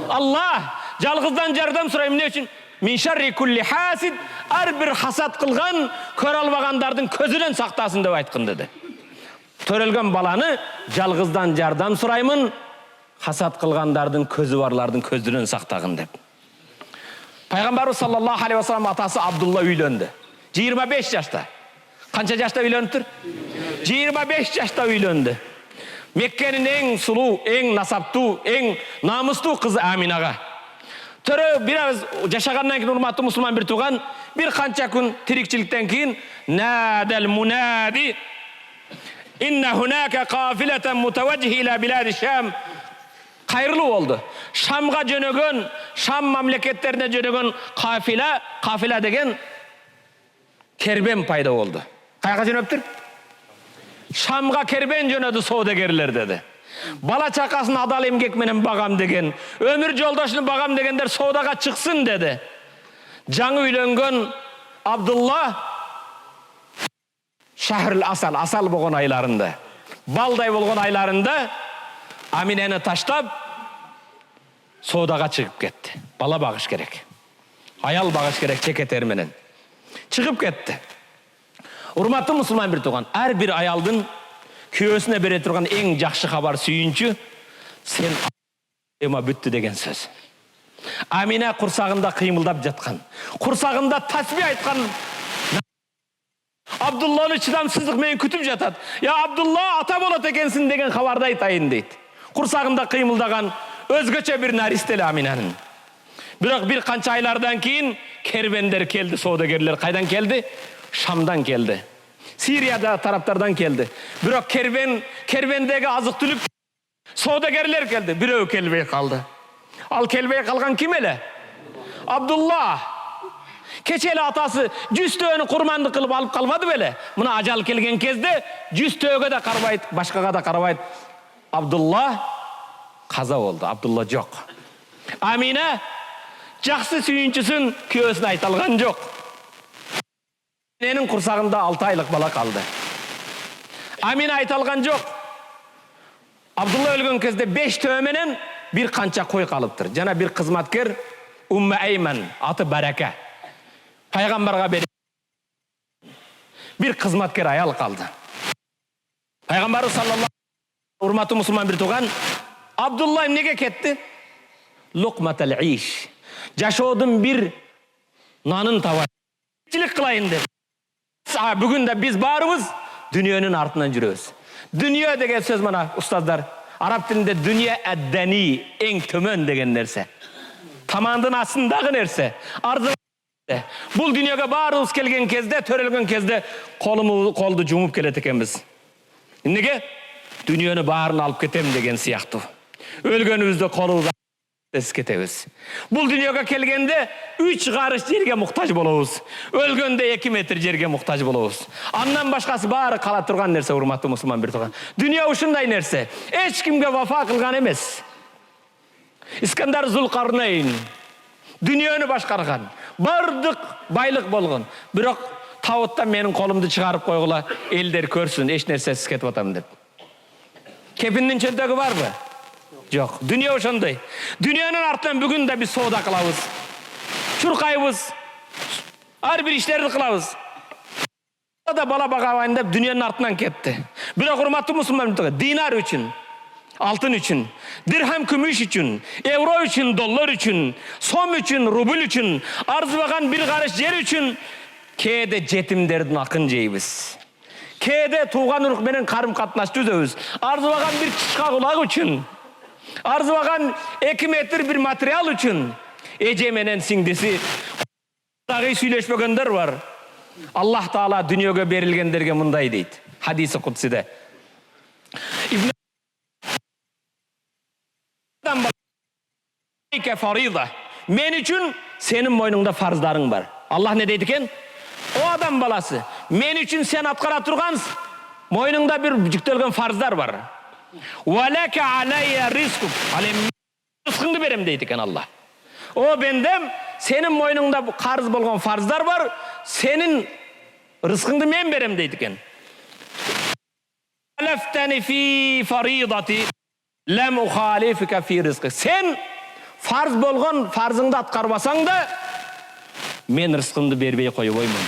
Allah. Жалгыздан жардам сураймын. Эмне үчүн? Мин шарри кулли хасид. Ар бир хасад кылган, көрө албагандардын көзүнөн сактасын деп айткан деди. Төрөлгөн баланы жалгыздан жардам сураймын, хасад кылгандардын көзү барлардын көзүнөн сактагын деп. Пайгамбарыбыз саллаллаху алейхи вассалам атасы Абдулла үйлөндү. 25 жашта. Канча жашта үйлөнүптүр? 25 жашта үйлөндү. Меккенин эң сулуу, эң насаптуу, эң намыстуу кызы Аминага. Төрө бир аз жашагандан кийин урматтуу мусулман бир тууган, бир канча күн тирикчиликтен кийин надал мунади инна хунака кафилатан мутаважжиха ила билади Шам. Кайрылуу болду. Шамга жөнөгөн, Шам мамлекеттерине жөнөгөн кафила деген кербен пайда болду. Кайга жөнөптүр? Шамга кербен жөнөдү соодагерлер деди. Бала чакасын адал эмгек менен багам деген, өмүр жолдошун багам дегендер соодага чыксын деди. Жаңы үйлөнгөн Абдулла шахрыл асал болгон айларында, балдай болгон айларында Аминени таштап соодага чыгып кетти. Бала багыш керек. Аял багыш керек чекетер менен. Чыгып кетти. Урматтуу мусулман бир тууган, ар бир аялдын күйөөсүнө бере турган эң жакшы кабар сүйүнчү сен эма бүттү деген сөз. Амина курсагында кыймылдап жаткан, курсагында тасбih айткан Абдулланы чыдамсыздык менен күтүп жатат. Я Абдулла ата болот экенсиң деген кабарды айтайын дейт. Курсагында кыймылдаган өзгөчө бир наристе Аминанын. Бирок бир канча айлардан кийин кербендер келди, соодагерлер кайдан келди? Шамдан келди. Сирияда тараптардан келди. Бирок кербендеги азык-түлүк соодагерлер келди. Бирөө келбей калды. Ал келбей калган ким эле? Абдулла. Кече эле атасы 100 төөнү курмандык кылып алып калбады беле? Мына ажал келген кезде 100 төөгө да карабайт, башкага да карабайт. Абдулла каза болду. Абдулла жок. Амина жакшы сүйүнчүсүн күйөөсүнө айта алган жок. Менин курсагында 6 айлык бала калды. Амина айта алган жок. Абдулла өлгөн кезде 5 төө менен бир канча кой калыптыр. Жана бир кызматкер Умма Айман, аты Барака. Пайгамбарга берип бир кызматкер аял калды. Пайгамбарыбыз саллаллаху урматтуу мусулман бир тууган, Абдулла эмнеге кетти? Лукматал иш. Жашоодун бир нанын табайын. Тиричилик кылайын деп. Бүгүн да биз баарыбыз дүниөнүн артынан жүрөбүз. Дүниө деген сөз мына устаздар, араб тилинде дүниө аддани, эң төмөн деген нерсе. Тамандын астындагы нерсе. Бул дүниөгө баарыбыз келген кезде, төрөлгөн кезде колду жумуп келет экенбиз. Эмнеге? Дүниөнү баарын алып кетем деген сыяктуу. Өлгөнүбүздө колубуз кетебиз. Бул дүниөгө келгенде 3 карыш жерге муктаж болобуз. Өлгөндө 2 метр жерге муктаж болобуз. Андан башкасы баары кала турган нерсе, урматтуу мусулман бир тууган. Дүниө ушундай нерсе. Эч кимге вафа кылган эмес. Искандар Зулкарнейн дүниөнү башкарган, бардык байлык болгон. Бирок табыттан менин колумду чыгарып койгула, элдер көрсүн, эч нерсесиз кетип атам деп. Кепиндин чөнтөгү барбы? Жок. Дүниө ошондой. Дүниөнүн артынан бүгүн да биз соода кылабыз. Чуркайбыз. Ар бир иштерди кылабыз. da bala bagayın dep dünyanın артынан кетті. Бирок урматтуу мусулмандар, динар үчүн, алтын үчүн, дирхам күмүш үчүн, евро үчүн, доллар үчүн, сом үчүн, рубль үчүн, арзыбаган бир карыш жер үчүн кээде жетимдердин акын жейбиз. Кээде тууган урук менен карым катнаш түзөбүз. Арзыбаган бир чычка кулак үчүн, арзыбаган 2 метр бир материал үчүн эже менен сиңдиси дагы сүйлөшпөгөндөр бар. Аллах Таала дүнүйөгө берилгендерге мындай дейт. Хадиси кудсиде. Мен үчүн сенин мойнуңда фарздарың бар. Аллах не дейт экен? О адам баласы, мен үчүн сен аткара тургансың. Мойнуңда бир жүктөлгөн фарздар бар. Валака алайя ризкук. Рызкыңды берем дейт экен Аллах. О бендем, сенин мойнуңда карыз болгон фарздар бар, сенин рызкыңды мен берем дейт экен. Алафтани фи фаридати лам ухалифука фи ризқи. Сен фарз болгон фарзыңды аткарбасаң да, мен рызкымды бербей койбоймун.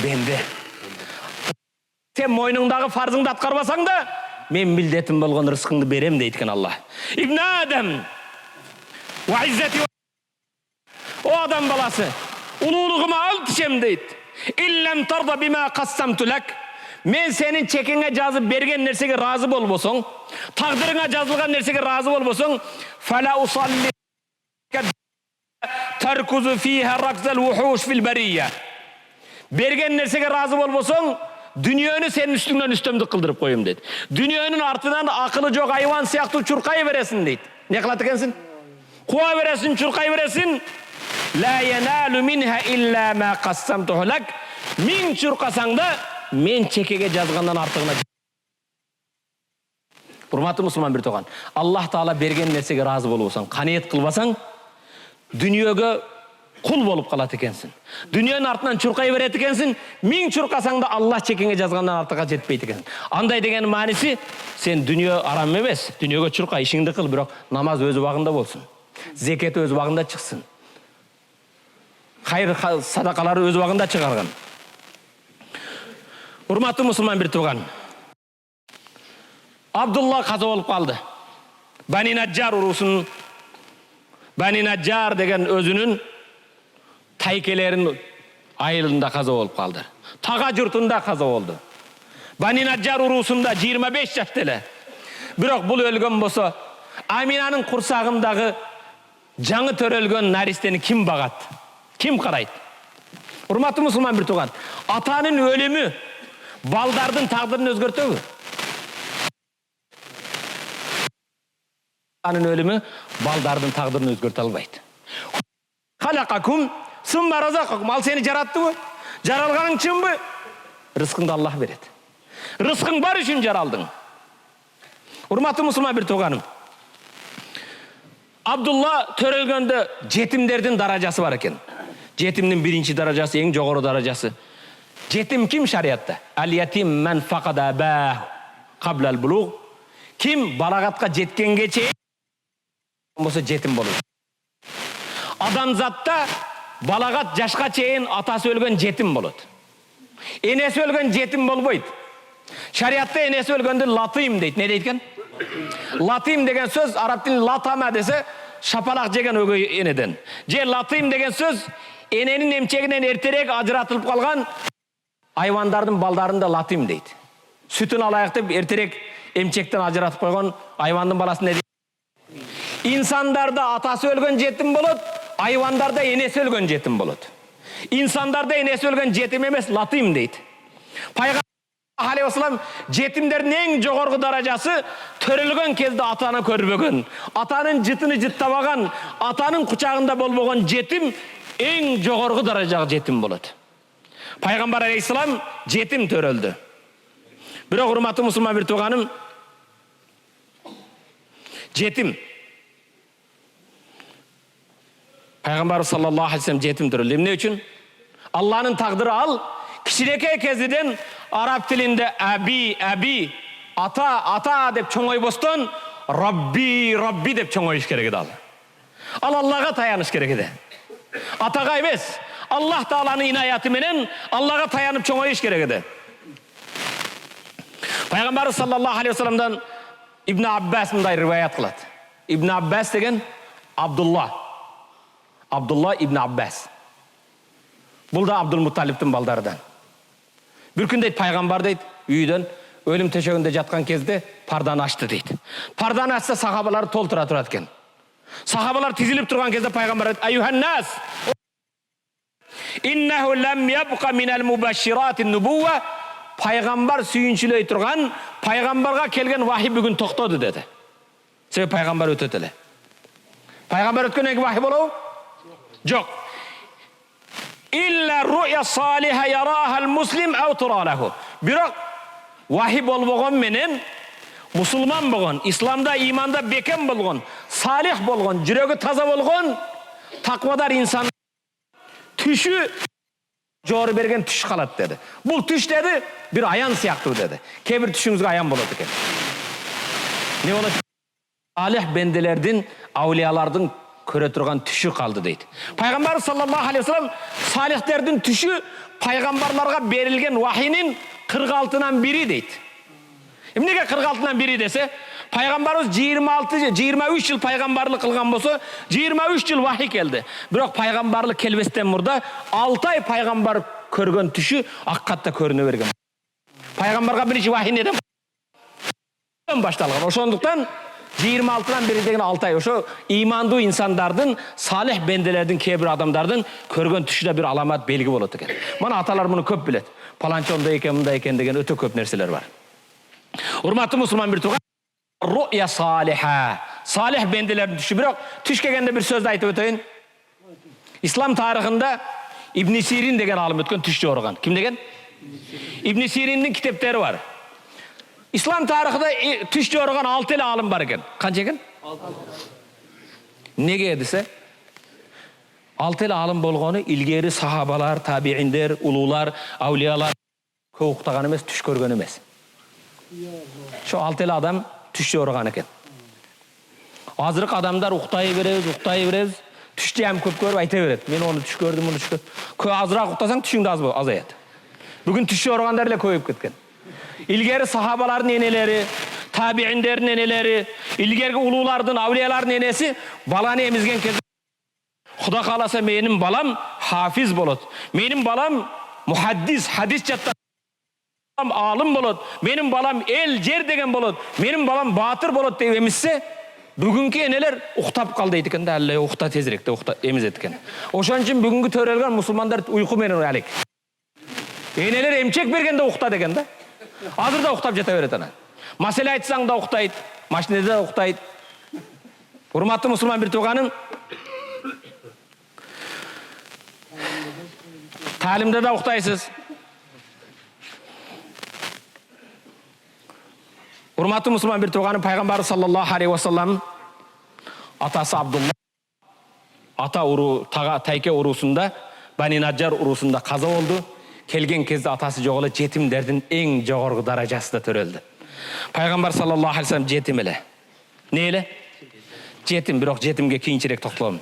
Бенде. Сен мойнуңдагы фарзыңды аткарбасаң да, мен милдетим болгон рызкыңды берем дейт экен Аллах. Ибн Адам ва иззати. О адам баласы, улуулугума ал тишем дейт. Иллам тарда бима qasamtu lak. Мен сенин чекеңе жазып берген нерсеге разы болбосоң, тагдырыңа жазылган нерсеге разы болбосоң, фала усалли таркузу фиха ракзал вухуш фил бария. Берген нерсеге разы болбосоң, дүниөнү сенин үстүңнөн үстөмдүк кылдырып коем дейт. Дүниөнүн артынан акылы жок айван сыяктуу чуркай бересиң дейт. Не кылат экенсиң? Куа бересиң, чуркай бересиң. La yanalu minha illa ma qasamtuhu lak. Миң чуркасаң да, мен чекеге жазгандан артыгына. Урматтуу мусулман бир тууган, Аллах Таала берген нерсеге разы болбосоң, каниет кылбасаң, дүниөгө кул болуп калат экенсиң. Дүниөнүн артынан чуркай берет экенсиң, миң чуркасаң да Аллах чекеңе жазгандан артыга жетпейт экенсиң. Андай деген мааниси, сен дүниө арам эмес, дүниөгө чурка, ишиңди кыл, бирок намаз өз убагында болсун. Зекет өз убагында чыксын. Хайыр садакалары өз убагында чыгарган. Урматтуу мусулман бир тууган, Абдулла каза болуп калды. Бани Наджар урусунун, Бани Наджар деген өзүнүн тайкелерин айылында каза болуп калды. Тага журтунда каза болду. Бани Наджар урусунда 25 жашта эле. Бирок бул өлгөн болсо, Аминанын курсагындагы жаңы төрөлгөн наристени ким багат? Ким карайт? Урматтуу мусулман бир тууган, атанын өлүмү балдардын тагдырын өзгөртөбү? Атанын өлүмү балдардын тагдырын өзгөртө албайт. Халакакум сумма разакакум. Ал сени жараттыбы? Жаралганың чынбы? Рызкыңды Аллах берет. Рызкың бар үчүн жаралдың. Урматтуу мусулман бир тууганым, Абдулла төрөлгөндө жетимдердин даражасы бар экен. Жетимдин биринчи даражасы, эң жогору даражасы. Жетим ким шариятта? Ал-ятим ман фақада абаху qabla al-bulugh. Ким балагатка жеткенге чейин болсо жетим болот. Адамзатта балагат жашка чейин атасы өлгөн жетим болот. Энеси өлгөн жетим болбойт. Шариятта энеси өлгөндө латим дейт. Не дейт экен? Латим деген сөз араб тилинде латама десе шапалак жеген өгөй энеден. Же латим деген сөз эненин эмчегинен эртерээк ажыратылып калган айвандардын балдарында латим дейт. Сүтүн алайык деп эртерээк эмчектен ажыратып койгон айвандын баласын не дейт? Инсандарда атасы өлгөн жетим болот, айвандарда энеси өлгөн жетим болот. Инсандарда энеси өлгөн жетим эмес, латим дейт. Пайгамбар алейхиссалам жетимдердин эң жогорку даражасы төрөлгөн кезде атаны көрбөгөн, атанын жытыны жыттабаган, атанын кучагында болбогон жетим эң жогорку даражагы жетим болот. Пайгамбар алейхиссалам жетим төрөлдү. Бирок урматтуу мусулман бир тууганым, жетим Пайгамбар саллаллаху алейхи вассалам жетим төрөлдү. Эмне үчүн? Алланын тагдыры ал. Кичинекей кезиден араб тилинде аби, ата деп чоңойбостон Rabbi деп чоңоюш керек эди ал. Ал Аллага таяныш керек эди. Атага эмес, Allah Taala'nın inayatı menen Allah'a tayanıp çoğayış gerek edi. Peygamber sallallahu aleyhi ve sellem'den İbn Abbas mınday rivayet kılat. İbn Abbas degen Abdullah İbn Abbas. Bul da Abdülmuttalip'tin baldarıdan. Bir gün deydi peygamber deydi üyden ölüm teşeğinde jatkan kezde pardаны açtı deydi. Pardаны açsa sahabalar toltura turat eken. Sahabalar tizilip turgan kezde peygamber deydi Eyyuhan nas innehu lem yabqa minel mubashiratin nubuvve peygamber suyunçiley turgan peygamberga kelgen vahiy bugün toktadu dedi. Sebep peygamber ötötele. Peygamber ötkönen ki vahiy bolu? Yok. İlla ru'ya saliha yarahal muslim ev turalahu. Biroq vahiy bolbogon menen musulman bolgon, İslamda imanda beken bolgon, salih bolgon, jüregi taza bolgon, takvadar insan tüşü жоғары берген түш қалады деді. Бұл түш деді, бір аян сияқты деді. Кейбір түшіңізге аян болады екен. Не болады? Салих бенделердің, аулиялардың көре тұрған түші қалды дейді. Пайғамбар саллаллаху алейхи ва саллям салихтердің түші пайғамбарларға берілген вахинин 46-нан бiri дейді. Неге 46-нан biri десе? Пайғамбарымыз 23 жыл пайғамбарлық қылған болса, 23 жыл вахи келді. Бірақ пайғамбарлық келбестен мұрда 6 ай пайғамбар көрген түші аққатта көріне берген. Пайғамбарға бірінші вахи неден башталған. Ошондуктан 26-нан biri деген 6 ай. Ошо иманды инсандардың, салих бенделердің, кейбір адамдардың көрген түші бір аламат белгі болады екен. Мана аталар мұны көп білет. Паланчы онда екен, мында екен деген өте көп нәрселер бар. Урматты мұсылман бір туған Ru'ya saliha. Salih bendilerin düşü. Biroq tuş kelgende bir söz aytып öteyim. İslam tarihinde İbn Sirin degen alim ötken tuş jorgan. Kim degen? İbn Sirin'in kitapları var. İslam tarihinde tuş jorgan 6 el alim var eken. Kança eken? 6. Nege dese? 6 el alim bolgonu ilgeri sahabalar, tabiinler, ulular, avliyalar köp uktagан emes, tuş көргөн emes. Şu 6 el adam түште ұрған екен. Азырық адамдар ұқтай береміз, түште әм көп көріп айта береді. Мен оны түш көрдім, мұны түш көрдім. Азырақ ұқтасаң түшіңді азаяды. Бүгін түште ұрғандар еле көйіп кеткен. Илгері сахабалардың енелері, табииндердің енелері, илгергі улулардың, аулиялардың енесі баланы емізген кезде Құда қаласа менің балам хафиз болады. Менің балам muhaddis, hadis жаттап алым болады. Менің балам ел жер деген болады. Менің балам батыр болады деп емізсе, бүгінгі енелер ұқтап қалды екен де, әлі ұқта тезірек те ұқта еміз еткен. Ошан үшін бүгінгі төрелген мұсылмандар ұйқы менен әлек. Енелер емчек бергенде ұқта деген де. Азыр да ұқтап жата береді ана. Маселе айтсаң да ұқтайды, машинеде да ұқтайды. Урматты мұсылман бір туғаным, талимде да ұқтайсыз. Урматты мұсылман бір туғаным, пайғамбар саллаллаху алейхи ва саллам атасы Абдулла, ата уру, тайке урусында, Бани Наджар урусында қаза болды. Келген кезде атасы жоғылы жетімдердің ең жоғарғы даражасында төрелді. Пайғамбар саллаллаху алейхи ва саллам жетім еле. Не еле? Жетім, бірақ жетімге кейінчерек тоқталым.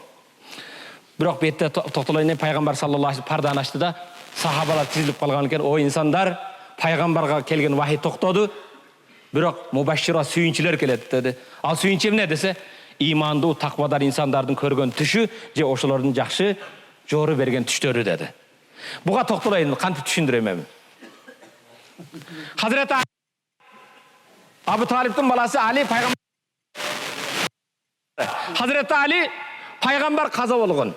Бірақ бетте тоқталайын, пайғамбар саллаллаху алейхи ва саллам парданы ашты да, сахабалар тізіліп қалған екен, о инсандар, пайғамбарға келген вахи тоқтады. Бірақ мубашшира сүйіншілер келеді деді. Ал сүйіншем не десе? Иманды, тақвадар инсандардың көрген түші, же ошылардың жақшы жоры берген түштері деді. Бұға тоқталайын, қанты түшіндіремем. Хазірет Абу Талибтің баласы Али пайғамбар. Хазірет Али пайғамбар қаза болған.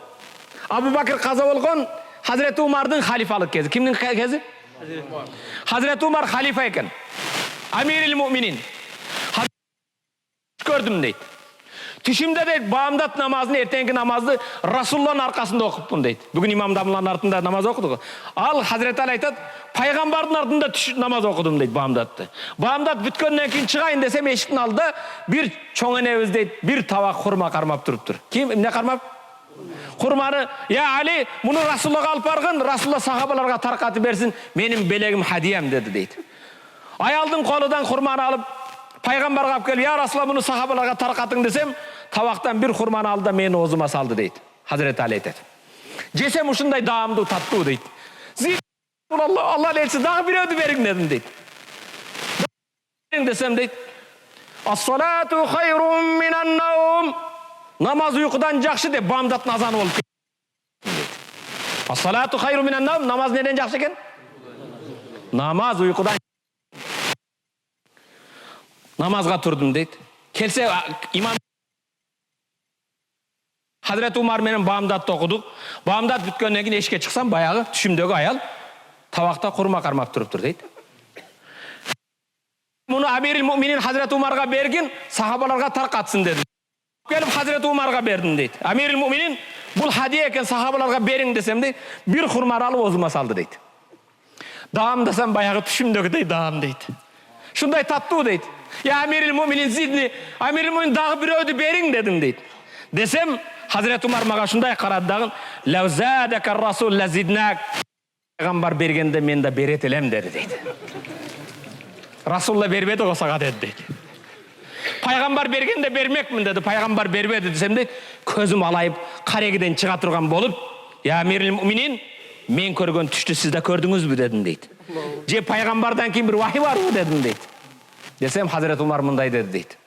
Абу Бакр қаза болған, Хазірет Умардың халифалық кезі. Кімнің кезі? Хазірет Умар халифа екен. Амирил муминин. Көрдім дейді. Түшімде дейді, бамдат намазын, ертеңгі намазды Расулланың арқасында оқыппын дейді. Бүгін имамдамлардың артында намаз оқыды. Ал Хазірет Али айтады, пайғамбардың артында намаз оқыдым дейді бамдатты. Бамдат бүткеннен кейін шығайын десем, ешіктің алдында бір чоң енебіз дейді, бір табақ құрма қармап тұрып тұр. Кім? Не қармап? Құрманы, я Али, мұны Расуллаға алып барғын, Расулла сахабаларға тарқатып берсін, менің белегім хадиям деді дейді. Аялдың қолыдан құрманы алып, пайғамбарға алып келіп, я Расулла мұны сахабаларға тарқатың десем, табақтан бір құрманы алды да мені озыма салды дейді. Хазірет Али айтады. Жесем ушундай даамдуу таттуу дейт. Алла элчи дагы бирөөдү бериң дедим дейт. Десем дейт. Ас-салату хайрун минан-наум. Намаз уйкудан жакшы деп бамдаттын азаны болуп кетти. Ас-салату хайрун минан-наум. Намаз неден жакшы экен? Намаз уйкудан. Намазга турдум дейт. Келсе имам Hazreti Umar менен бамдатты окудук. Бамдат бүткөндөн кийин эшикке чыксам, баягы түшүмдөгү аял табакта курма кармап туруптур дейт. Муну Амирил Муминин Hazreti Umarга бергин, сахабаларга таркатсын деди. Келип Hazreti Umarга бердим дейт. Амирил Муминин бул хадия экен, сахабаларга бериң десем дейт, бир хурманы алып оозума салды дейт. Даамдасам баягы түшүмдөгүдөй даам дейт. Шундай таттуу дейт. Я Амирил Муминин зидни, Амирил Мумин дагы бирөөдү бериң дедим дейт. Десем Hazreti Umar мага шундай карады дагы, "Лаузадакар расул лазиднак." Пайгамбар бергенде мен да берет элем деди дейт. Расулла бербеди осага деди дейт. Пайгамбар бергенде бермекмин деди, пайгамбар бербеди десем дейт, көзүм алайып, карегиден чыга турган болуп, "Я Амирил Муминин, мен көргөн түштү сиз да көрдүңүзбү?" дедим дейт. "Же пайгамбардан кийин бир вахий барбы?" дедим дейт. Десем Hazreti Umar мындай деди дейт.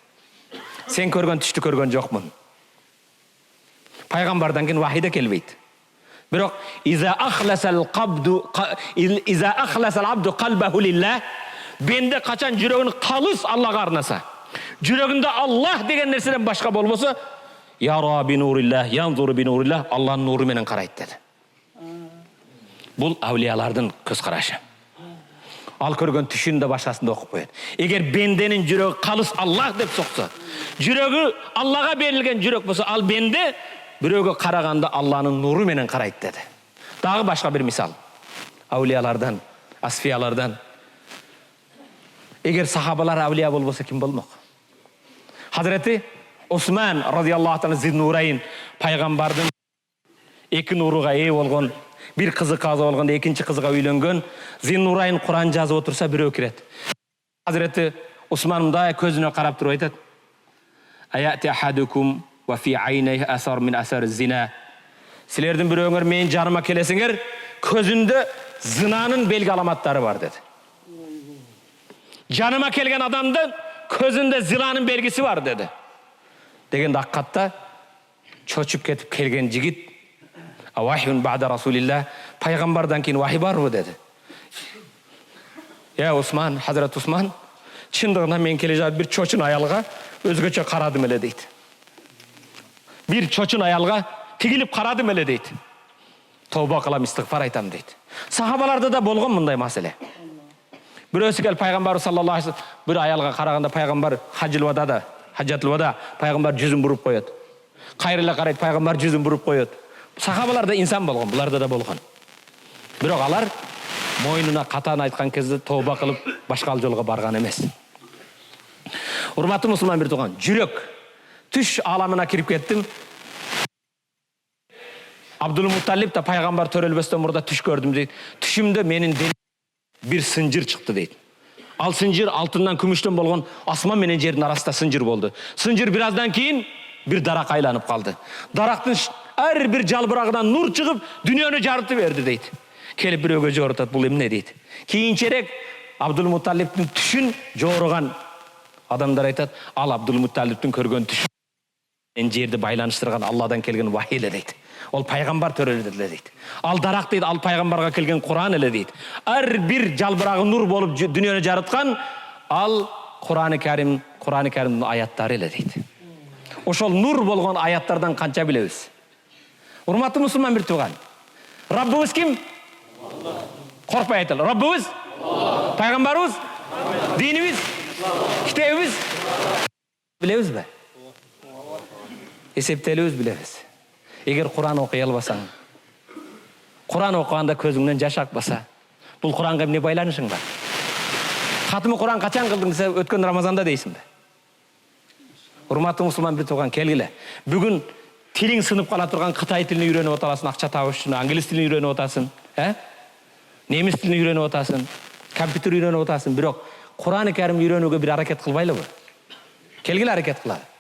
"Сен көргөн түштү көргөн жокмун. Пайгамбардан кийин вахий да келбейт. Бирок иза ахласал абду қалбаху лиллах, бенде качан жүрөгүн калыс Аллага арнаса, жүрөгүндө Аллах деген нерседен башка болбосо, яра би нуриллах, янзуру би нуриллах, Аллахтын нуру менен карайт деди. Бул авлиялардын көз карашы. Ал көргөн түшүн да башкасын да окуп коет. Эгер бенденин жүрөгү калыс Аллах деп соксо, жүрөгү Аллага берилген жүрөк болсо, ал бенде бирөөгө караганда Аллахтын нуру менен карайт деди. Дагы башка бир мисал. Авлиялардан, асфиялардан. Эгер сахабалар авлия болбосо ким болмок? Hazreti Osman radıyallahu anh Zinnurayn пайгамбардын эки нуруга ээ болгон, бир кызы каза болгондо экинчи кызга үйлөнгөн Zinnurayn Куран жазып отурса бирөө кирет. Hazreti Osman мындай көзүнө карап туруп айтат: "Аяти ахадукум ва фи айнайhi асар мин асар зина." Силердин бирөөңөр менин жаныма келесиңер, көзүндө зынанын белги аламаттары бар деди. Жаныма келген адамдын көзүндө зынанын белгиси бар деди. Дегенде аккатта чочуп кетип келген жигит: "Авахин ба'да Расулилlah, пайгамбардан кийин вахий барбы?" деди. "Я Усман, Hazreti Усман, чындыгында мен келе жатып бир чочун аялга өзгөчө карадым эле" дейт. Бир чочун аялга тигилип карадым эле дейт. "Тооба кылам, истигфар айтам" дейт. Сахабаларда да болгон мындай маселе. Бирөөсү келип пайгамбар саллаллаху алейхи вассалам бир аялга караганда пайгамбар хажатыл вада пайгамбар жүзүн буруп коет. Кайрыла карайт, пайгамбар жүзүн буруп коет. Сахабалар да инсан болгон, буларда да болгон. Бирок алар мойнуна катан айткан кезде тооба кылып башка жолго барган эмес. Урматтуу мусулман бир тууган, жүрөк түш аламына кирип кеттим. Абдул Мутталиб да пайгамбар төрөлбөстөн мурда түш көрдүм дейт. Түшүмдө менин бир сынжыр чыкты дейт. Ал сынжыр алтындан күмүштөн болгон, асман менен жердин арасында сынжыр болду. Сынжыр бир аздан кийин бир дарак айланып калды. Дарактын ар бир жалбырагынан нур чыгып, дүйнөнү жарыты берди дейт. Келип бирөөгө жоорутат, бул эмне дейт. Кийинчерээк Абдул Мутталибтин түшүн жоороган адамдар айтат, ал Абдул Мутталибтин көргөн түшү жерди байланыштырган Алладан келген вахий эле дейт. Ол пайгамбар төрөлдү эле дейт. Ал дарак дейт, ал пайгамбарга келген Куран эле дейт. Ар бир жалбырагы нур болуп дүйнөнү жарыткан ал Куран-ы Каримдин аяттары эле дейт. Ошол нур болгон аяттардан канча билебиз? Урматтуу мусулман бир тууган. Раббыбыз ким? Коркпой айталы. Раббыбыз? Пайгамбарыбыз? Динибиз? Китебибиз? Билебизби? Эсептелебиз, билебиз. Эгер Куран окуй албасаң, Куран окуганда көзүңдөн жаш акпаса, бул Куранга эмне байланышың бар? Катымы Куран качан кылдың десе, өткөн Рамазанда дейсиңби? Урматтуу мусулман бир тууган, келгиле. Бүгүн тилиң сынып кала турган Кытай тилин үйрөнүп атасың, акча табыш үчүн, англис тилин үйрөнүп атасың, немис тилин үйрөнүп атасың, компьютер үйрөнүп атасың, бирок Куран-ы Карим үйрөнүүгө бир аракет кылбайлыбы? Келгиле аракет кылалы.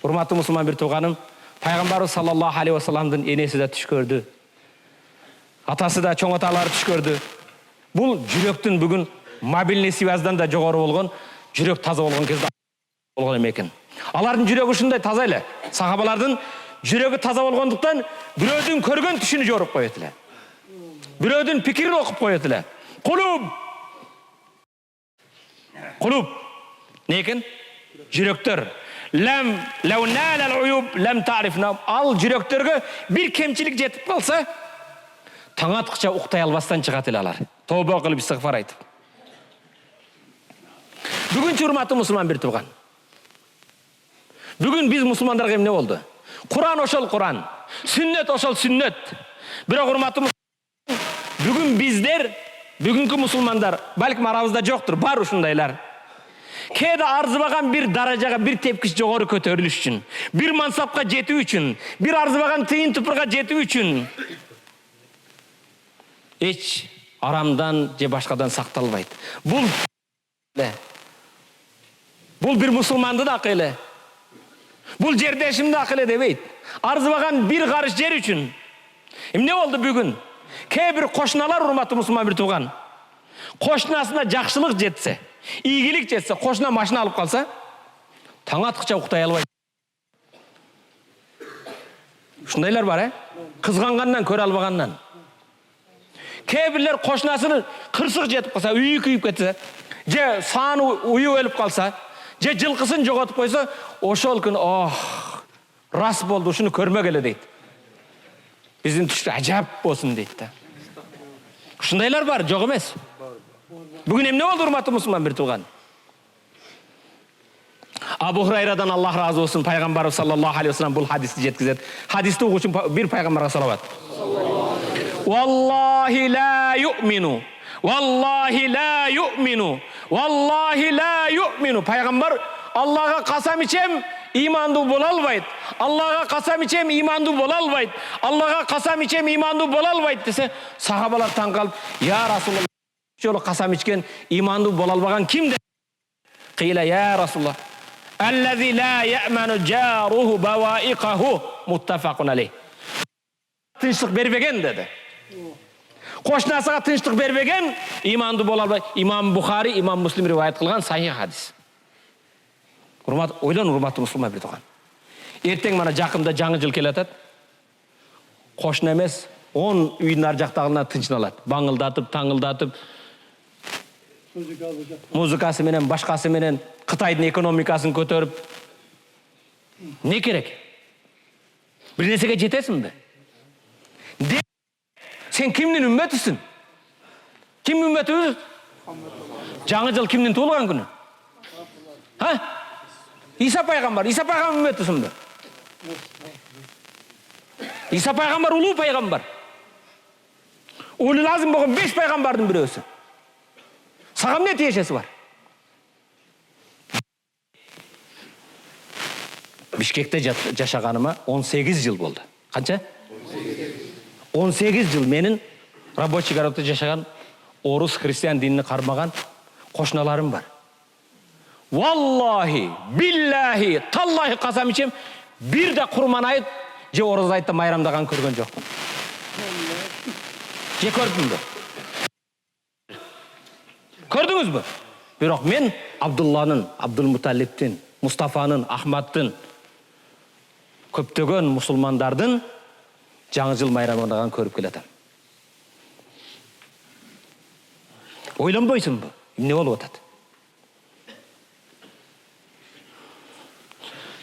Урматтуу мусулман бир тууганым, Пайғамбарыбыз саллаллаху алейхи вассаламдың енесі де түш көрді. Атасы да, чоң аталары түш көрді. Бұл жүректің бүгін мобильный связьдан да жоғары болған, жүрек таза болған кезде болған екен. Алардың жүрегі шындай таза еле. Сахабалардың жүрегі таза болғандықтан біреудің көрген түшін жорып қоятылы. Біреудің пікірін оқып қоятылы. Құлуб. Не екен? Жүректер. Ал жүректерге бір кемшілік жетіп қалса, таң атқанша ұйықтай албастан шығады алар. Тауба қылып истигфар айтып. Бүгін hurmatly мұсылман бір туған. Бүгін біз мұсылмандарға не болды? Құран ошол Құран, сүннет ошол сүннет. Бірақ hurmatly мұсылман, бүгін біздер, бүгінгі мұсылмандар, бәлкім арамызда жоқтыр, бар ушундайлар. Кеде арзыбаған бір даражаға, бір тепкіш жоғары көтеріліш үшін, бір мансапқа жету үшін, бір арзыбаған тыйын тұпырға жету үшін, еч арамдан же башқадан сақталбайды. Бұл бір мұсылманды да ақылы. Бұл жердешімді ақылы демейді. Арзыбаған бір қарыш жер үшін. Не oldu бүгін? Кейбір қошыналар hurmatly мұсылман бір туған. Қошынасына жақшылық жетсе, игілік жетсе, қошына машина алып қалса, таң атқанша ұйықтай албайды. Шундайлар бар, қызғанғаннан, көре албағаннан. Кейбірлер қошынасының қырсық жетіп қалса, үйі күйіп кетсе, же саны үйі өліп қалса, же жылқысын жоғатып қойса, ошол күн, рас болды, ушуну көрмөгеле дейт. Биздин түштү ажап болсын дейт. Ушундайлар бар, жок эмес. Бүгүн эмне болду hurmatly мусулман бир тууган? Абу Хурайрадан Аллах разы болсын, пайгамбарыбыз саллаллаху алейхи вассалам бул хадисти жеткизет. Хадисти угуучу бир пайгамбарга салават. Валлахи ла юъмину. Валлахи ла юъмину. Валлахи ла юъмину. Пайгамбар Аллаға қасам ичем, иманды бола албайт. Аллаға қасам ичем, иманды бола албайт. Аллаға қасам ичем, иманды бола албайт десе, сахабалар таң қалып, я Расулаллах, жолы қасам ичкен, иманды бола албаған ким де? Қила, я Расулаллах, аллази ла яъману жаруху баваиқаху, муттафақун алейх. Тыныштық бербеген деді. Қошнасыға тыныштық бербеген, иманды бола албайт. Имам Бухари, имам Муслим риваят қылған сахих хадис. Ойлан hurmatly мұсылман бір туған. Ертең мана жақында жаңы жыл келатат. Қошын емес, 10 үйдің ар жақтағына тынчыналат. Баңылдатып, таңылдатып, музыкасы менен, башқасы менен Қытайдың экономикасын көтеріп. Не керек? Bir несеге жетесің бе? Сен кімнің үмметісің? Кім үмметі өзі? Жаңы жыл кімнің туылған күні? İsa Peygamber, İsa Peygamber ümmetisidir. İsa Peygamber ulu peygamber. Ulu lazım bo'lgan 5 peygamberдің birisi. Sağam ne tiyeshesi var? Bishkekte yaşaganıma 18 yıl oldu. Qancha? 18 yıl menin рабочий городта yaşagan orus Hristiyan dinini qarmagan qo'shnilarim var. Vallahi, billahi, tallahi qasam içim, bir de kurban ayıt, je oruz ayıtta mayramdagan көрген жоқпын. Je көрдім бі? Көрдіңіз бі? Бірақ мен Абдулланың, Абдулмуталиптің, Мустафаның, Ахмадтың, көптеген мұсылмандардың жаңы жыл майрамдаган көріп келетім. Ойланбайсың бі? Не болып атады?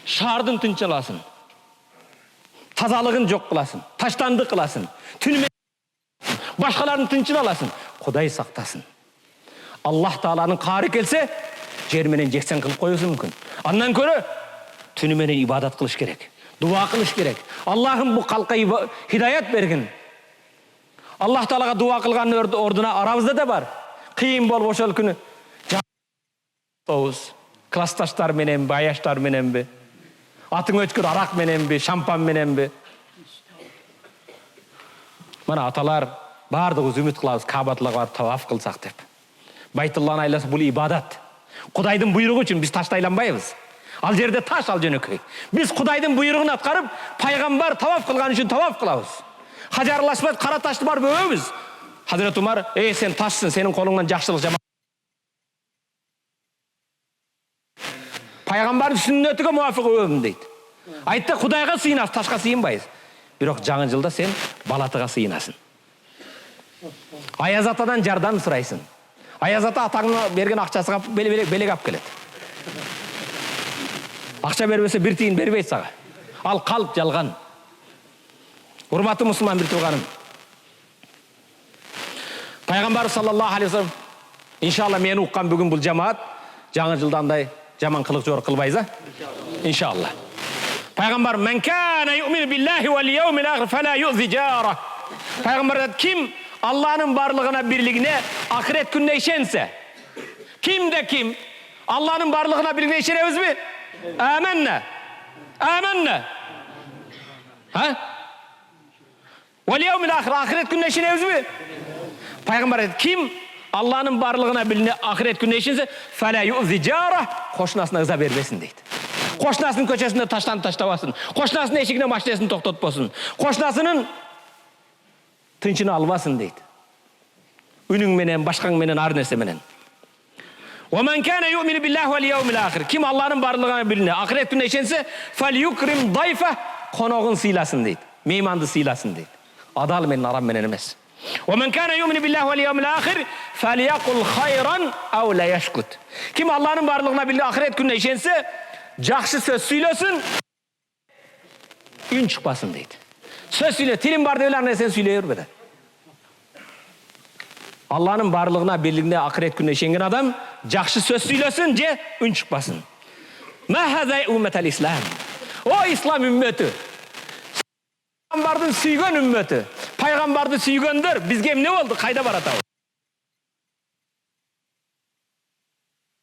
Шардың тынчаласын, тазалығын жоқ қыласын, таштанды қыласын, түнімен башқаларын тынчаласын, Құдай сақтасын. Аллах Тааланың қары келсе, жерменен жексен қылып қоюсы мүмкін. Андан көрі түніменен ибадат қылыш керек, дуа қылыш керек. Аллахым бұл халыққа хидаят берген. Аллах Таалаға дуа қылған ордына арабызда да бар. Қиын болып ошол күні классташтар менен бе, аяштар менен бе, атың өткір арақ менен бе, шампан менен бе. Мана аталар бардығыз үміт қылабыз, Кабатылға барып таваф қылсақ деп. Байтулланы айласы бұл ибадат. Құдайдың бұйрығы үшін біз таштайланбайбыз. Ал жерде таш ал жөнөкөй. Biz Кудайдын буйругун аткарып, пайгамбар таваф кылган үчүн таваф кылабыз. Хажарлашпай кара ташты барып өбөбүз. Hazret Umar, sen taşsın, senin kolundan жақсылық жаман. Пайғамбардың сүннетіге муафиқ өбім дейді. Айтты, Құдайға сыйынасың, ташқа сыйынбайсың. Бирок жаңы жылда сен балатыға сыйынасың. Аяз атадан жардан сұрайсың. Аяз ата атаңна берген ақшасыға белек алып келеді. Ақша бербесе бір тиын бербейді саға. Ал қалып жалған. Урматты мұсылман бір туғаным. Пайғамбар саллаллаху алейхи вассалам, иншалла мені ұққан бүгін бұл жамаат жаңы жылдандай жаман қылық жор қылбайза. Иншалла. Пайғамбар мен кана юъмину биллахи вал яумил ахир фала юъзи жара. Пайғамбар ким Алланың барлығына бірлігіне ақырет күніне ишенсе, кимде ким Алланың барлығына бірлігіне ишенеміз бе? Аменна. Аменна. Вал яумил ахир, ақырет күніне ишенеміз бе? Пайғамбар айтты, ким Алланың барлығына біліне ақырет күніне ишенсе, фала юъзи жара, қошынасына ыза бербесін дейді. Қошынасының көшесінде таштан таштабасын. Қошынасының ешігіне машинасын тоқтатпасын. Қошынасының тынчыны албасын дейді. Үнің менен, башқаң менен, ар нәрсе менен. وَمَنْ كَانَ يُؤْمِنُ بِاللَّهِ وَالْيَوْمِ الْآخِرِ. Ким Алланың барлығына біліне ақырет күніне ишенсе, فَلْيُكْرِمْ ضَيْفَهُ. Қонағын сыйласын дейді. Мейманды сыйласын дейді. Адал менен, арам менен емес. وَمَنْ كَانَ يُؤْمِنُ بِاللَّهِ وَالْيَوْمِ الْآخِرِ فَلْيَقُلْ خَيْرًا أَوْ لَيَشْكُتْ. Ким Алланың барлығына біліне ақырет күніне ишенсе, жақсы сөз сөйлесін, үн шықпасын дейді. Söz söyle, tilim var değil sen söylüyor böyle. Allah'ın varlığına, birliğine, ahiret gününe şengen adam, жақсы söz söylesin, ce ün çıkmasın. Ma hazay ümmetel İslam. O İslam ümmeti. Paygambardın suygan ümmeti. Paygambardı suygandır. Bizge ne oldu? Kayda barata.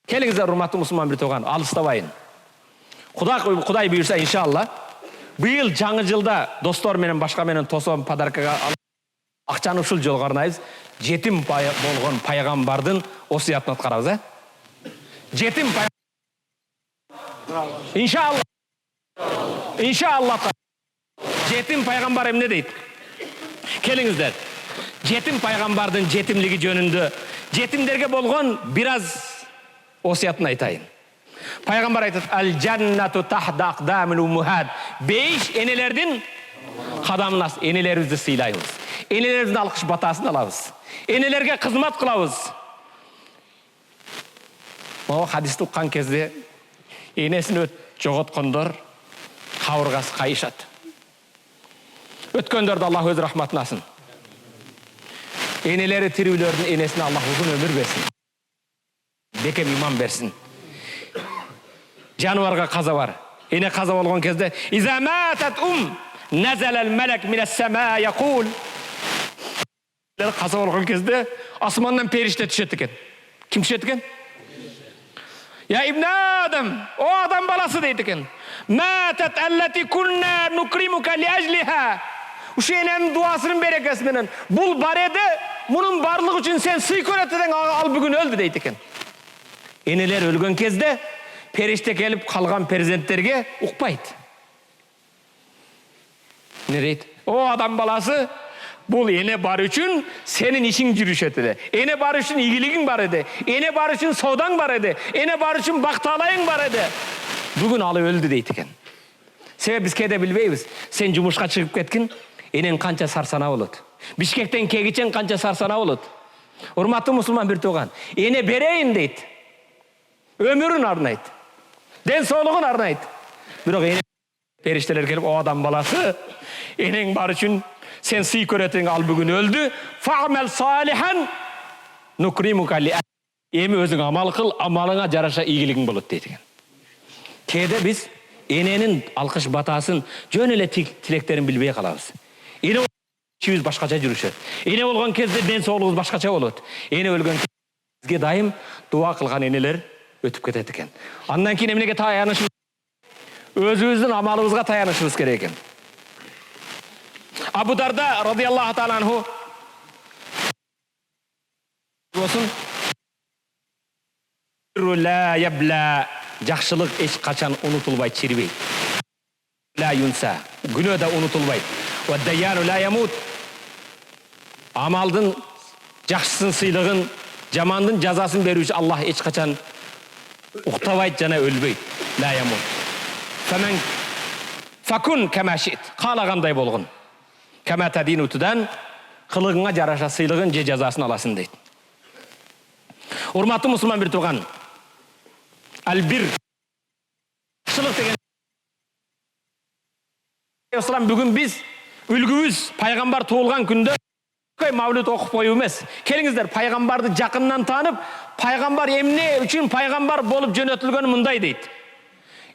Kelingizler hurmatlı Müslüman bir toğan, alыстабайын. Құдай бұйырса иншалла. Быйыл жаңы жылда достор менен башка менен тосом подаркага акчаны ушул жолго арнайбыз. Жетим болгон пайгамбардын осуятын аткарабыз, Жетим иншалла. Иншалла. Жетим пайгамбар эмне дейт? Келиңиздер. Жетим пайгамбардын жетимлиги жөнүндө жетимдерге болгон бир аз осуятын айтайын. Пайғамбар айтады, «Әл-джаннату тахда ақдамил уммухат». 5 енелердің қадамын ас, енелерімізді сыйлаймыз. Енелеріміздің алқыш батасын алабыз. Енелерге қызмат қылабыз. Бұл хадисті ұққан кезде енесін жоғытқандар қауырғасы қайышады. Өткендерді Аллах өз рахматын асын. Енелері тірілердің енесіне Аллах ұзын өмір берсін. Бекем иман берсін. Жануарға қаза бар. Ене қаза болған кезде «Иза матат назалал малак минас сама яқул». Қаза болған кезде асманнан періште түседі екен. Кім түседі екен? «Я ибн Адам, о адам баласы» дейді екен. «Матат аллати кунна нукримука ли ажлиха». Ушененің дуасының берекесіменен бұл бар еді, мұның барлығы үшін сен сый көретеден ал бүгін өлді дейді екен. Енелер өлген кезде періште келіп қалған перзенттерге ұқпайды. Не дейді? О адам баласы, бұл ене бар үшін сенің ішің жүрішетеді. Ене бар үшін игілігің бар еді. Ене бар үшін саудаң бар еді. Ене бар үшін бақталайың бар еді. Бүгін алы өлді дейді екен. Себебі біз кейде білбейбіз. Сен жұмысқа шығып кеткін, енен қанша сарсана болады. Бішкектен кегічен қанша сарсана болады. Урматты мұсылман бір туған. Ене берейін дейді. Өмірін арнайды. Ден соғылығын арнайды. Бірақ ене періштелер келіп, о адам баласы, енең бар үшін сен сый көретің ал бүгін өлді. Фa'мал салихан нукримука ли. Емі өзің амал қыл, амалыңа жараша игілігің болады дейді. Кейде біз ененің алқыш батасын, жөн еле тілектерін білбей қаламыз. Ене ішіміз башқаша жүрішеді. Ене болған кезде ден соғылығыз башқаша болады. Ене өлген кезге дайым дуа қылған енелер өтіп кетеді екен. Андан кейін емнеге таянышымыз, өзіміздің амалымызға таянышымыз керек екен. Абу Дарда радиаллаху таала анху болсын, ла ябла, жакшылык эч качан унутулбайт, чирибейт. La yunsa, günö da unutulbayt. Ve dayyanu la yamut. Amaldın жакшысын сыйлыгын, жамандын жазасын берүүчү Allah эч качан уктабайт жана өлбөйт. La yamut. Faman fakun kama shi't. Каалагандай болгон. Kama tadinu tudan, кылыгыңа жараша сыйлыгын же жазасын аласың дейт. Урматтуу мусулман бир турган. Албир. Жакшылык деген бүгүн биз үлгүбүз пайгамбар туулган күндө Mavlud okup koyu emez. Kelingizler, paygambardı jakından tanıp, paygambar emne üçün paygambar bolup jönötülgönü mınday deydi.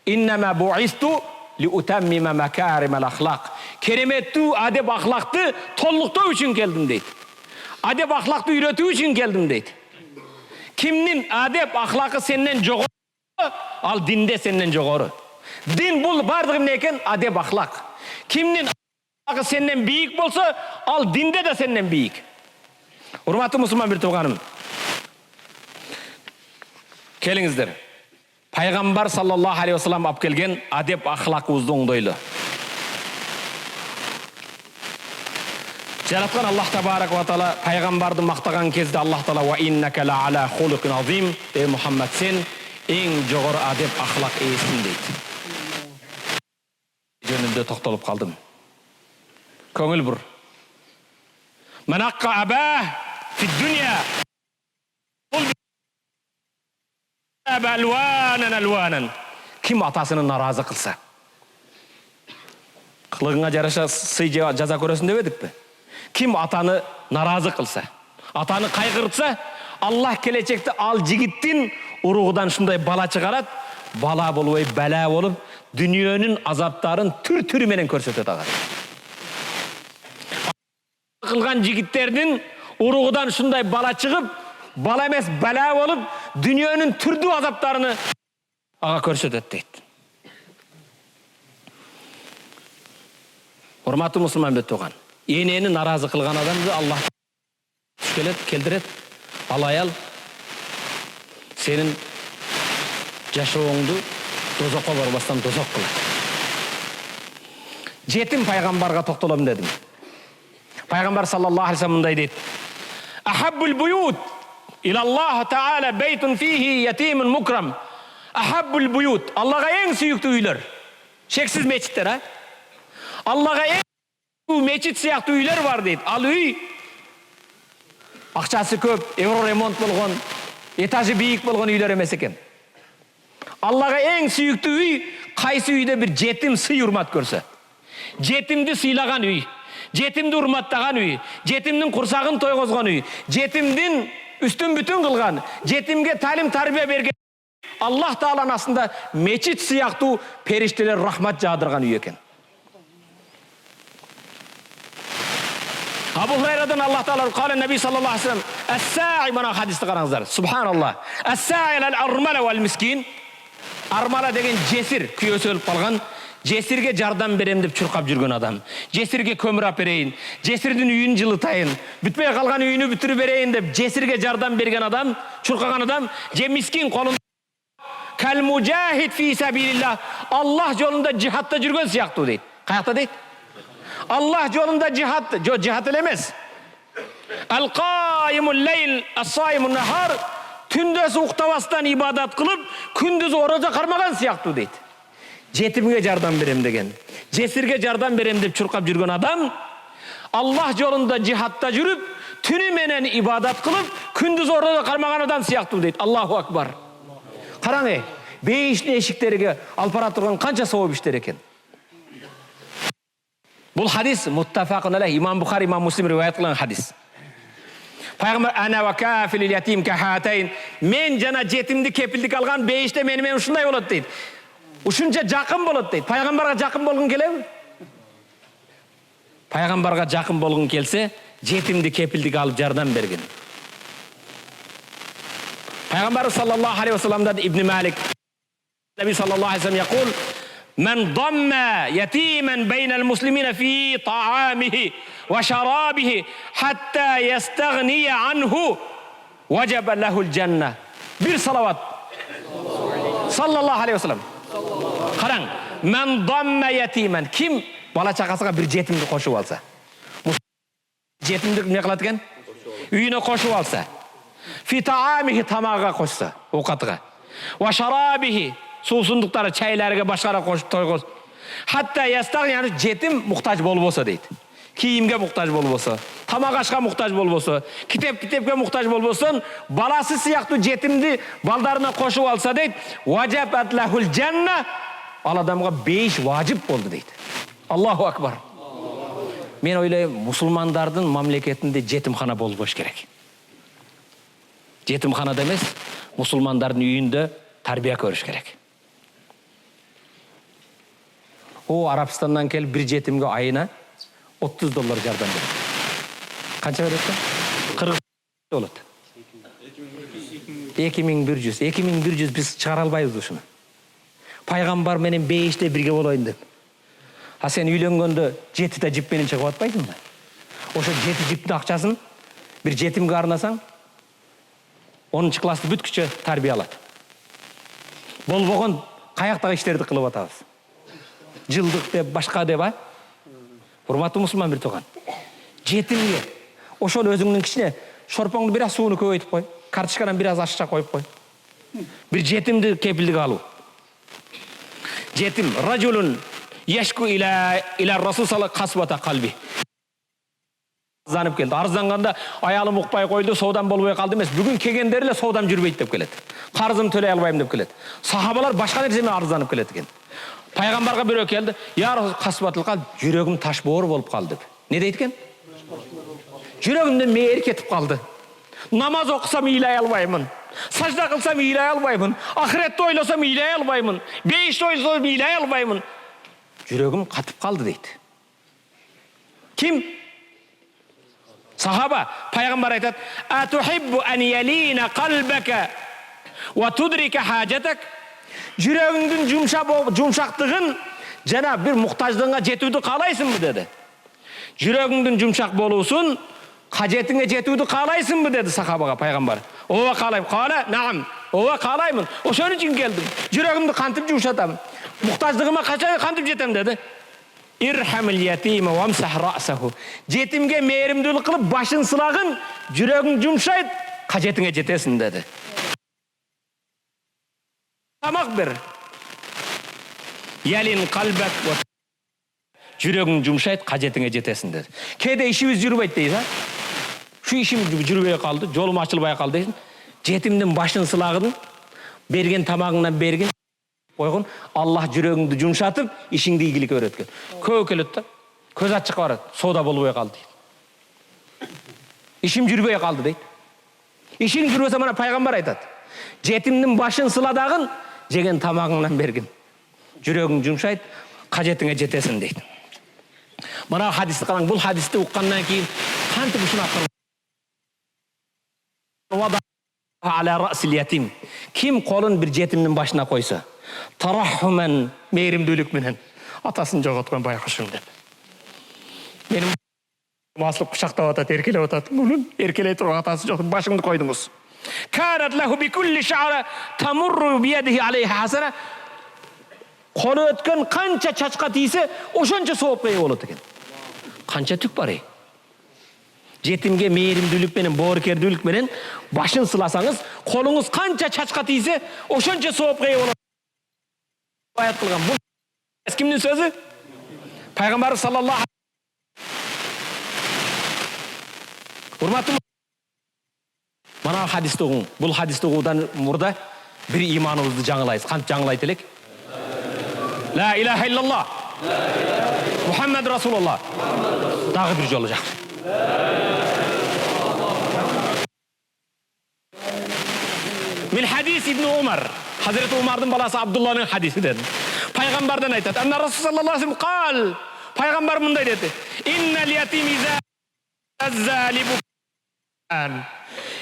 İnnema bu'istu li utammima makarimel ahlak. Keremetli adep ahlaktı tollukta üçün geldim deydi. Adep ahlaktı üretүү üçün geldim deydi. Kimnin adep ahlakı senden jogorу, al dinde senden jogorу. Din bul bardığım neken adep ahlak. Kimnin senden büyük bolsa, al dinde de senden büyük. Urmatlı Müslüman bir tuğanım. Kelingizler. Peygamber sallallahu aleyhi ve sellem ap kelgen adep ahlak uzduğundoylu. Jaratkan Allah tabarak ve taala peygamberdi maqtagan kezde Allah taala ve inneke la ala hulukin azim. Ey Muhammed sen en jogor adep ahlak eyesin deydi. Jönünde toxtalıp kaldım. Köngül bur. Men akka abah fid dünya. Alvanen. Kim atasını narazı kılsa. Kılığına jarasha sый jaza көрөсүн demedik mi? Kim atanı narazı kılsa, atanı kaygırtsa, Allah gelecekte al jigittin uruğudan şunday bala çıgarat, bala bolubay bela bolup, dünyanın azaptарын tür menen көрсөтөt agar. Kılgan jigitlerinin uruğudan şunday bala çıkıp, bala emes bela bolup, dünyanın türdü azaplarını ağa көрсөтөt deydi. Hormatlı Müslüman bir tuğan. Eneni narazı kılgan adamdı Allah kelet, keldiret, alayal, senin jaşooңду dozokko barбастан dozok kılar. Jetim paygambarga toktolom dedim. Peygamber sallallahu aleyhi ve sellem mınday deydi. Ahabbul buyut ilallah Teala beytun fihi yetimun mukram. Ahabbul buyut. Allah'a en süyüktü üyler. Şeksiz meçitler ha. Allah'a en meçit siyahtı üyler var deydi. Al üy. Akçası köp, euro remont bolgon, etajı büyük bolgon üyler emes eken. Allah'a en süyüktü üy, kaysı üyde bir jetim sый urmat görse. Jetimdi sıylagan üy. Jetimdi urmattagan üy. Jetimdin kursagın toygozgon üy. Jetimdin üstün bütün kılgan. Jetimge talim tarbiye bergen. Allah Taala'nın aslında meçit siyahtı perişteler rahmat jağdırgan üy eken. Abu Hurayradan Allah Teala kâle Nebi sallallahu aleyhi ve sellem es-sa'i bana hadiste qarаңыздар. Subhanallah. Es-sa'i lel-armala vel-miskin. Armala degen jesir, kүйösü ölüp kalgan. Jesirge jardan berem dep çurkap жүргөн adam. Jesirge kömür ap bereyin. Jesirdin üyün жылытайын. Бүтпөй kalgan üyünü бүтürüp bereyin dep jesirge jardan bergen adam, çurkagan adam. Je miskin kolunda kal mujahid fi sabilillah. Allah yolunda cihatta жүргөн siyaktı deydi. Kayakta deydi? Allah yolunda cihat, cihat elemez. El-qaimul leyl, es-saimun nahar. Tündöz uktavastan ibadat kılıp, kündüz oruca karmagan siyaktı deydi. Jetimge jardan berem degen. Jesirge jardan berem dep çurkap жүрgön adam, Allah yolunda cihatta жүрüp, tünü menen ibadat kılıp, kündüz oruca karmagan adam siyaktı deydi. Allahu akbar. Karang beyişli eşiklerige alpara turgan kança sowap işler eken. Bu hadis muttafaqun aleyh. İmam Bukhari, İmam Müslim rivayet kılan hadis. Peygamber ana ve kafilil yatim kahatayn. Men jana jetimdi kepildik algan beyişte men uşunday bolat deydi. Uşuncha jakın bolat deydi. Peygamberga jakın bolgun kelemi? Peygamberga jakın bolgun kelse jetimdi kepildik alıp jardan bergen. Peygamber sallallahu aleyhi ve sellem'den İbn Malik Nebi sallallahu aleyhi ve sellem yakul men damma yetimen beynel muslimine fi ta'amihi ve şarabihi hatta yestagniye anhu vecebe lehul cenne. Bir salavat. Sallallahu aleyhi ve sellem. Qarang, men damma yatiman. Kim bala chaqasiga bir yetimni qo'shib olsa, yetimni ne qiladi ekan? Uyini qo'shib olsa, fi taamihi tamag'iga qo'shsa, ovqatiga, va sharabihi suvsunduqlari, chaylariga, boshqalarga qo'shib to'yg'oz. Hatta yastag'ni, ya'ni yetim muhtoj bo'lib bo'lsa deydi. Kiyimga muhtoj bo'lib bo'lsa, tamoq ashga muhtoj bo'lib bo'lsa, kitobga muhtoj bo'lib bo'lsin, balasi siyaqti yetimni baldarına qo'shib olsa deydi, vajabat lahul janna. Al adamga 5 vojib bo'ldi deydi. Allohu akbar. Men o'ylayman, musulmonlarning mamlakatida yetimxona bo'lishi kerak. Yetimxonada emas, musulmonlarning uyida tarbiya ko'rish kerak. O Arabistondan kelib bir yetimga oyina $30 yordam beradi. Qancha beradi? 40 bo'ladi. 2100 biz chiqara olmaymiz shuni. Payg'ambar menen 5 de birge bo'layın deb. Ha sen uylengende 7 ta jip menen chiqib atmaysыңбы? O'sha 7 jipning aqchasin bir yetimga arnasaң, 10-chi klassda бүткүчө tarbiya aladi. Болбогон каяктагы иштерди кылып атабыз. Жылдык деп, башка деп, а? Урматтуу мусулман бир тууган. Жетимге ошол өзүңдүн кичине шорпоңду бир аз сууну көбөйтүп кой, карточкадан бир аз ашча коюп кой. Bir жетимди кепилдик алуу. Жетим ражулун яшку ила Расул саллаллаху касбата калби. Занып келди. Арзанганда аялым укпай койду, соодам болбой калды эмес. Бүгүн келгендер эле соодам жүрбөйт деп келет. Карзым төлөй албайм деп келет. Сахабалар башка нерсемен арзанып келет экен. Пайгамбарга бирөө келди. Я Расул касбатыл кал, жүрөгүм таш боор болуп калды деп. Не дейт экен? Жүрөгүмдөн мейір кетип калды. Намаз окусам ыйлай албаймын. Сажда кылсам ыйлай албаймын. Ахиретти ойлосом ыйлай албаймын. Бейишти ойлосом ыйлай албаймын. Жүрөгүм катып калды дейт. Ким? Сахаба. Пайгамбар айтат: "Атухиббу ан ялина қалбака ва тудрика хажатак?" Жүрөгүңдүн жумшактыгын жана бир муктаждыгыңа жетүүдү каалайсыңбы деди. Жүрөгүңдүн жумшак болуусун, кажетиңе жетүүдү каалайсыңбы деди сахабага пайгамбар. Ооба каалайм. Каала, наам. Ооба каалаймын. Ошон үчүн келдим. Жүрөгүмдү кантип жумшатам? Муктаждыгыма кантип жетем деди. Ирхамил ятима вамсах рa'саху. Жетимге мээримдүүлүк кылып башын сылагын, жүрөгүң жумшайт, кажетиңе жетесиң деди. Тамак бер. Ялин калбак. Жүрөгүң жумшайт, кажетиңе жетесиң деди. Кээде ишибиз жүрбөйт дейсиз, а? Şu işim жүрбөй калды, жолум ачылбай калды дейсиң. Жетимдин башын сылагын, берген тамагыңдан берген койгон, Аллах жүрөгүңдү жумшатып, ишиңди ийгиликке өрөткөн. Көп келет да, көз ачык барат, соода болбой калды дейт. Ишим жүрбөй калды дейт. Ишиң жүрбөсө мына пайгамбар айтат: жетимдин башын сыладагын, жеген тамагыңдан берген. Жүрөгүң жумшайт, кажетиңе жетесиң дейт. Мына хадисти караң, бул хадисти уккандан кийин кантип ушуну аткан? Вада ala ra'sil yatim. Kim kolun bir жетимдин башына койсо, тарахуман, мээримдүүлүк менен атасын жоготкон байкушум деп. Менин маслып кучактап атат, эркелеп атат. Мунун эркелей турган атасы жок, башыңды койдуңуз. Канат лаху би кулли шa'ра тамурru би yadihi alayha hasana. Колу өткөн канча чачка тийсе, ошончо сооп кой болот экен. Канча түк бар ey. Жетимге мээримдүүлүк менен, боорукердүүлүк менен башын сыласаңыз, колуңуз канча чачка тийсе, ошончо сооп кой болот. Аят кылган. Бул кимдин сөзү? Пайгамбар саллаллаху урматтуу. Мана хадисти угуң. Бул хадисти угуудан мурда бир иманыбызды жаңылайбыз. Кантип жаңылайт элек? La ilahe illallah. Muhammed Rasulullah. Дагы бир жолу жакшы. Min hadis İbn Umar. Hazreti Umar'ın balası Abdullah'ın hadisi dedi. Peygamberden aytat. Anna Rasul sallallahu aleyhi ve sellem kal. Peygamber mınday dedi. İnnel yatim izâ zâlibukan.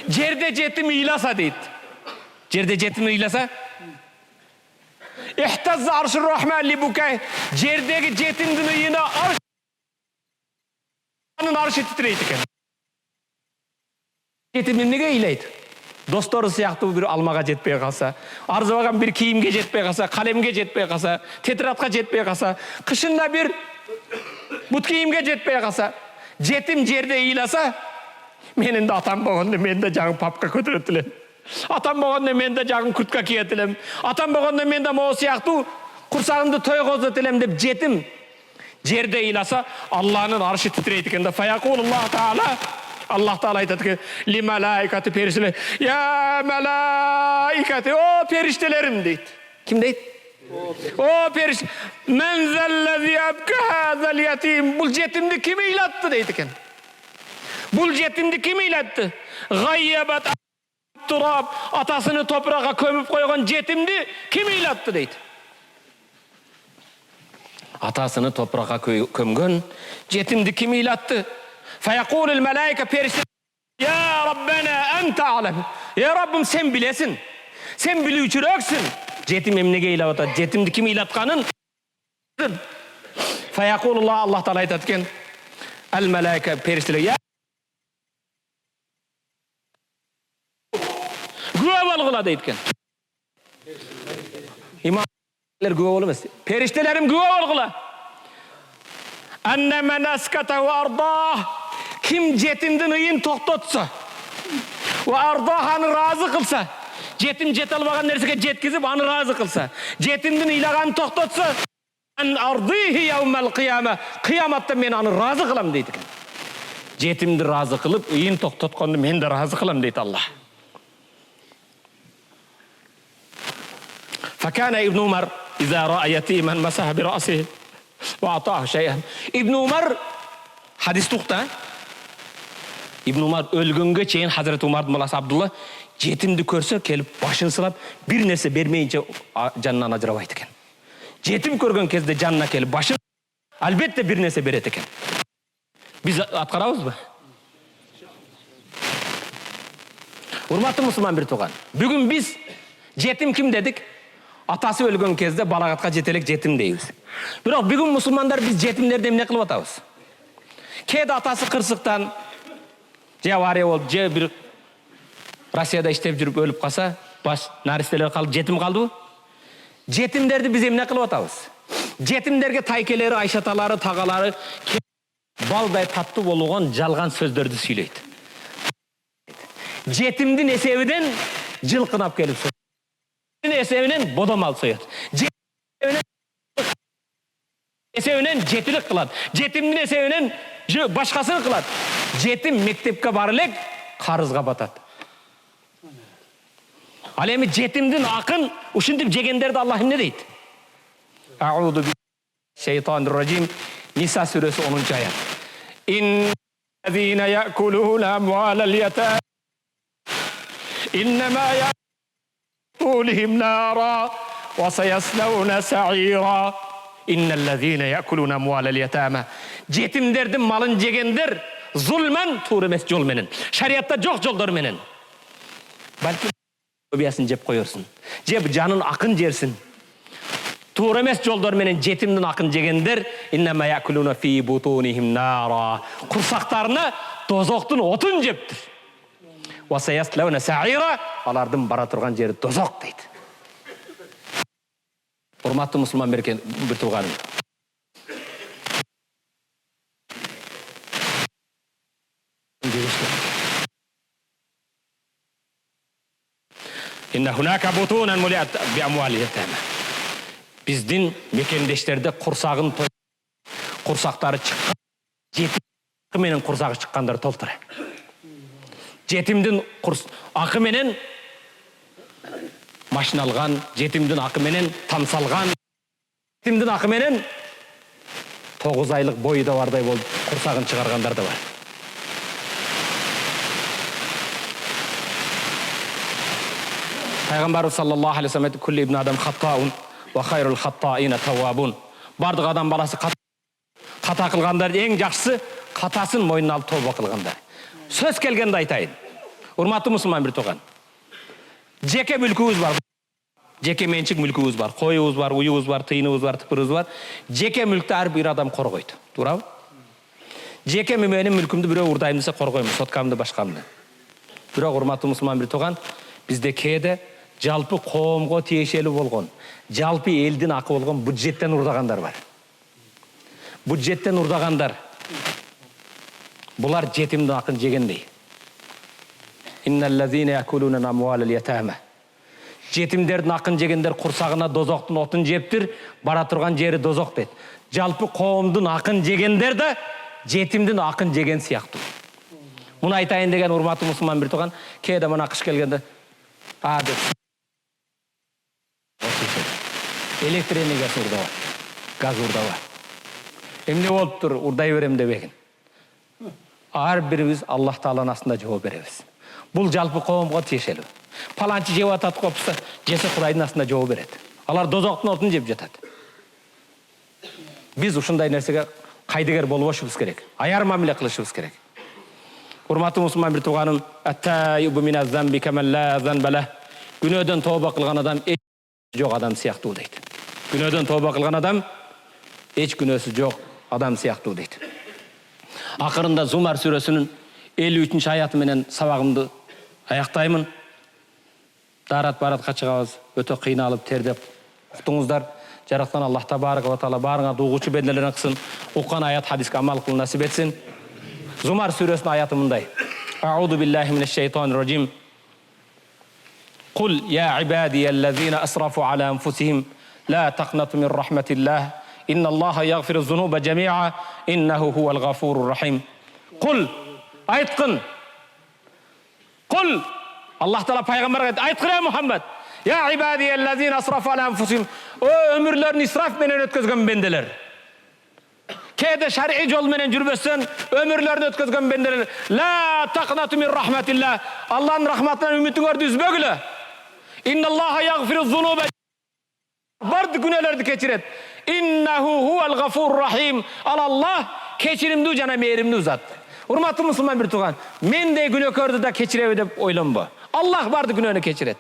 Jerde jetim iylasa deydi. Jerde jetim iylasa İhtazza arşur rahman li bukay. Jerdegi jetimdin ıyına arşın arşı titreydi eken. Jetimin nege iyleydi? достору сыяктуу бир алмага жетпей калса, арзыбаган бир кийимге жетпей калса, калемге жетпей калса, тетрадка жетпей калса, кышында бир бут кийимге жетпей калса, жетим жерде ыйласа, менин да атам болгондо мен да жаңы папка көтөрөт элем. Атам болгондо мен да жаңы куртка кийет элем. Атам болгондо мен да могу сыяктуу курсагымды тойгозот элем деп жетим жерде ыйласа, Аллахнын аршы титрейт экен да. Фаякулуллах таала, Аллах таала айтат экен: "Ли малаикати периштелер, я малаикати, о периштелерим" дейт. Ким дейт? О периш, мен заллази абка хазал ятим. Бул жетимди ким ыйлатты дейт экен. Бул жетимди ким ыйлатты? Гайябат тураб, атасыны топракка көмүп койгон жетимди ким ыйлатты дейт. Атасыны топракка көмгөн жетимди ким ыйлатты? Фаякулул малаика периште: "Я Раббана анта алам." Ya Rabbim sen bilesin. Sen bilүүчүрөксүн. Жетим эмнеге ыйлап атат? Жетимди ким ыйлатканын? Фаякулуллах, Аллах таала айтат экен: "Ал малаика периштелер, я күбө болгула" дейт экен. Имамдар күбө боло эмес. Периштелерим күбө болгула. Анна манаската ва арда. Ким жетимдин ыйын токтотса, ва арда аны разы кылса, жетим жете албаган нерсеге жеткизип аны разы кылса, жетимдин ыйлаганын токтотса, ан ардихи яумал кыяма, кыяматта мен аны разы кылам дейт экен. Жетимди разы кылып, ыйын токтотконду мен да разы кылам дейт Аллах. Факана Ибн Умар иза ра'a ятиман масаха би ра'сиhi ва ата'аху шай'ан. Ибн Умар хадис тукта. Ибн Умар өлгөнгө чейин Хазрет Умардын баласы Абдулла жетимди көрсө келип башын сылап, бир нерсе бермейинче жанынан ажырабайт экен. Жетим көргөн кезде жанына келип башын албетте бир нерсе берет экен. Биз аткарабызбы? Урматтуу мусулман бир тууган, бүгүн биз жетим ким дедик? Атасы өлгөн кезде балагатка жете элек жетим дейбиз. Бирок бүгүн мусулмандар биз жетимдерди эмне кылып атабыз? Кээде атасы кырсыктан же авария болуп, же бир Россияда иштеп жүрүп өлүп калса, баш наристелер калып жетим калдыбы? Жетимдерди биз эмне кылып атабыз? Жетимдерге тайкелери, айшаталары, тагалары балдай таттуу болгон жалган сөздөрдү сүйлөйт. Жетимдин эсебинен жылкынап келип сөйт. Жетимдин эсебинен бодомал соёт. Эсебинен жетилик кылат. Жетимдин эсебинен башкасын кылат. Жетим мектепке бара элек карызга батат. Ал эми жетимдин акын ушинтип жегендерди Аллах эмне дейт? А'уду би шейтанир ражим. Ниса сүрөсү 10-аят. Инназина я'кулуна амвалал ятам иннама я'кулухум нара ва саяслауна саира. Инналлазина я'кулуна амвалал ятама. Жетимдердин малын жегендер zulmen тур эмес жол менен. Шариатта жок жолдор менен. Балки көбиясын жеп коёрсуң. Жеп жанын акын жерсин. Тур эмес жолдор менен жетимдин акын жегендер иннама я'кулуна фи бутунихим нара. Курсактарына дозоктун отун жептир. Ва саяслауна саира. Алардын бара турган жери дозок дейт. Урматтуу мусулман бир тууганым. Инна хунака бутунан мулиат би амвали ятама. Биздин мекендештерде курсактары чыккан, жетим менен курсагы чыккандар толтура. Жетимдин акы менен машина алган, жетимдин акы менен тамсалган, жетимдин акы менен 9 айлык бойда бардай болуп курсагын чыгаргандар да бар. Пайгамбарыбыз саллаллаху алейхи ва саллям кулли ибн адам хаттаун ва хайрул хаттаина тавабун. Бардык адам баласы ката кылгандар эң жакшысы катасын мойнуна алып тобо кылгандар. Сөз келгенде айтайын. Урматтуу мусулман бир тууган. Жеке мүлкүбүз бар. Жеке менчик мүлкүбүз бар. Коюбуз бар, уюбуз бар, тыйыныбыз бар, тыпырыбыз бар. Жеке мүлктү ар бир адам коргойт. Туурабы? Жеке менин мүлкүмдү бирөө урдайм десе коргойм, соткамды, башкамды. Бирок урматтуу мусулман бир тууган, бизде кээде жалпы коомго тиешелүү болгон, жалпы элдин акы болгон бюджеттен урдагандар бар. Бюджеттен урдагандар. Булар жетимдин акын жегендей. Инналлазина якулуна амвалал ятама. Жетимдердин акын жегендер курсагына дозоктун отун жептир, бара турган жери дозок дейт. Жалпы коомдун акын жегендер да жетимдин акын жеген сыяктуу. Муну айтайын деген урматтуу мусулман бир тууган, кээде мына кыш келгенде деп электр энергиясы урдабайт, газ урдабайт. Эмне болуптур, урдай берем дебегин. Ар бирибиз Аллах Тааланын астында жооп беребиз. Бул жалпы коомго тиешелүү. Паланчы жеп атат копса, жесе Кудайдын астында жооп берет. Алар дозоктун отун жеп жатат. Биз ушундай нерсеге кайдыгер болбошубуз керек. Аяр мамиле кылышыбыз керек. Урматтуу мусулман бир тууганым, ат-таибу миназ замби каман ла занбала. Күнөөдөн тооба кылган адам эч жок адам сыяктуу дейт. Күнөөдөн тооба кылган адам эч күнөөсү жок адам сыяктуу дейт. Акырында Зумар сүрөсүнүн 53 аяты менен сабагымды аяктаймын. Дарат баратка чыгабыз, өтө кыйналып, тердеп уктуңуздар. Жараткан Аллах табарaka ва таала баарыңа угуучу бенделерин кылсын, уккан аят хадиске амал кылуу насип этсин. Зумар сүрөсүнүн аяты мындай. А'уду биллахи минеш шайтанир ражим. Кул я ибадияллазина асрафу аля анфусихим ла тaqnatu min rahmatillah. Инналлаха ягфиру зунуба жамиа, иннаху хувал гафурур рахим. Кул, айткын. Кул, Аллах Таала пайгамбарга айткын Мухаммад. Я ибадияллазина асрафу аля анфусихим. Өмүрлөрүн исраф менен өткөзгөн бенделер. Кээде шар'ий жол менен жүрбөссөн, өмүрлөрүн өткөзгөн бенделер. Ла taqnatu min rahmatillah. Аллахтын рахматынан үмүтүңөрдү үзбөгүлө. Инналлаха ягфиру зунуба. Барды күнөөлөрдү кечирет. Иннаху хувал гафурур рахим. Аллах кечиримдүү жана мээримдүү зат. Урматтуу мусулман бир тууган, мендей күнөөкөрдү да кечиреби деп ойлонбо. Аллах барды күнөөнү кечирет.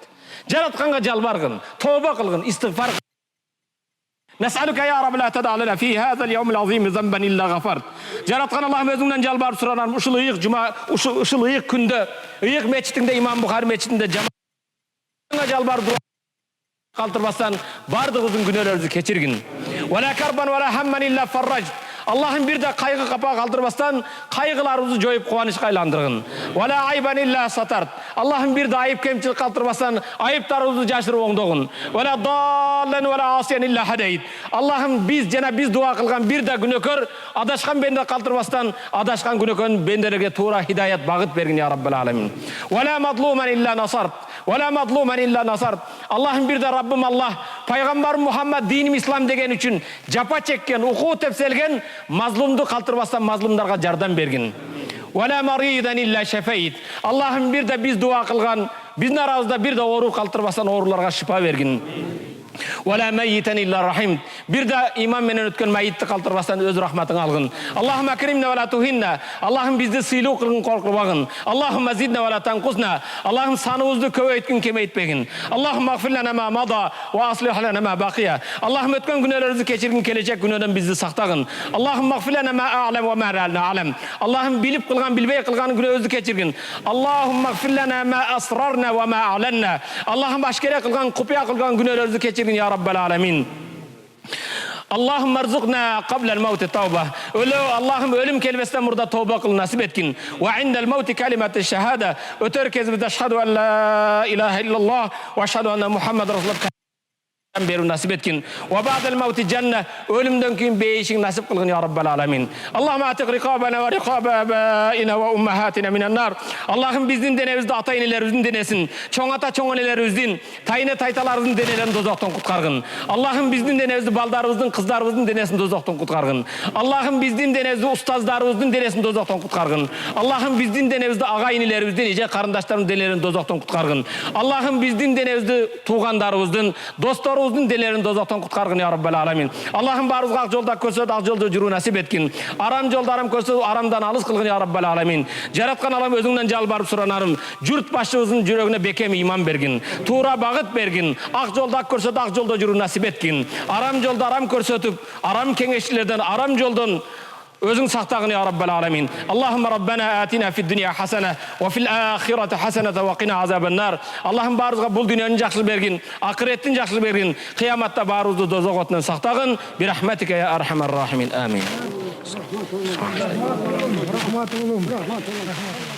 Жаратканга жалбаргын, тооба кылгын, истигфар. Нас'алука ya Rabbi la tada lana fi hadha al-yawm al-azim zamban illa ghafart. Жараткан Аллах өзүңдөн жалбарып суранам. Ушул ыйык жума, ушул ыйык күндө, ыйык мечитинде, Имам Бухари мечитинде жамаатга жалбарып калтырбастан бардыгыбыздын күнөөлөрүбүздү кечиргин. Вала карбан вала хамман илля фарраж. Аллахым бир да кайгы капа калтырбастан кайгыларыбызды жоюп кубанычка айландыргын. Вала айбан илля сатарт. Аллахым бир да айып кемчилик калтырбастан айыптарыбызды жашырып оңдогун. Вала даллан вала асиян илля хадайт. Аллахым биз жана биз дуа кылган бир да күнөөкөр адашкан бенде калтырбастан адашкан күнөөкөн бенделерге туура хидаят багыт бергин я Раббал аламин. Вала мадлуман илля насарт. Вала мадлуман илля насарт. Аллахым бир да Раббым Аллах пайгамбарым Мухаммад диним ислам деген үчүн жапа чеккен, укуу тепселген мазлумду калтырбастан мазлумдарга жардам бергин. Вала маридан илля шафайт. Аллахым бир да биз дуа кылган, биздин арабызда бир да оору калтырбастан ооруларга шифа бергин. Вала майитан илля рахим. Бир да иман менен өткөн майитти калтырбастан өз рахматың алгын. Аллахумма акримна вала тухинна. Аллахым бизди сыйлуу кылгын, коркубагын. Аллахумма зидна вала танқусна. Аллахым саныбызды көбөйткүн, кемейтпегин. Аллахумма агфир лана ма мада ва аслих лана ма бақия. Аллахым өткөн күнөөлөрүбүздү кечиргин, келечек күнөөдөн бизди сактагын. Аллахумма агфир лана ма а'лам ва ма ла алам. Аллахым билип кылган, билбей кылган күнөөбүздү кечиргин. Аллахумма агфир лана ма асрарна ва ма а'ланна. Аллахым ашкере кылган, купуя кылган күнөөлөрүбүздү кечиргин ya Rabbal alamin. Allahumma rzuqna qabla al-maut tawba. Allah'ım ölüm kelimesinden burada tövbe kıl nasip etkin. Ve indel mauti kelimet şehade. Öter kezimizde eşhedü en la ilahe illallah ve eşhedü enne Muhammed Resulullah beru nasip etkin. Ve ba'del mauti cennet. Ölümden keyin beyişin nasip kılgın ya Rabbal alamin. Allah'ım atik rikabana ve rikaba abaina ve ummahatina minen nar. Allah'ım bizdin denevizde ata inelerimizin denesin. Çoğ ata çoğ inelerimizin, tayine taytalarımızın denelerini dozoktan kutkargın. Allah'ım bizdin denevizde baldarımızın, kızlarımızın denesini dozoktan kutkargın. Allah'ım bizdin denevizde ustazlarımızın denesini dozoktan kutkargın. Allah'ım bizdin denevizde ağa inelerimizden, iyice karındaşlarımızın denelerini dozoktan kutkargın. Allah'ım bizdin denevizde tuğandarımızın, dostlarımızın denelerini dozoktan kutkargın ya Rabbal alamin. Allah'ım barızga ak jolda kösöt, ak jolda жүрүү nasip etkin. Aram jolda aram kösöt, aramdan alыс kılgın ya Rabbal alamin. Jaratkan Allah'ım özüңden жалбарып суранарым. Jurt başçımızın жүрөгүнө бекем iman bergin. Tuğra bağıt bergin. Ak jolda ak kösöt, ak jolda жүрүү nasip etkin. Aram jolda aram kösötüp, aram kengeşçilerden, aram joldan Özün saktağın ya Rabbel alemin. Allahümme Rabbena atina fid dünya hasene ve fil ahireti hasenete ve qina azaben nar. Allah'ım barızga bul dünyanın jakşı bergin, ahiretin jakşı bergin. Kıyamatta barızdı dozak otundan saktağın. Bir rahmetike ya erhamer rahimin. Amin. Rahmatullah.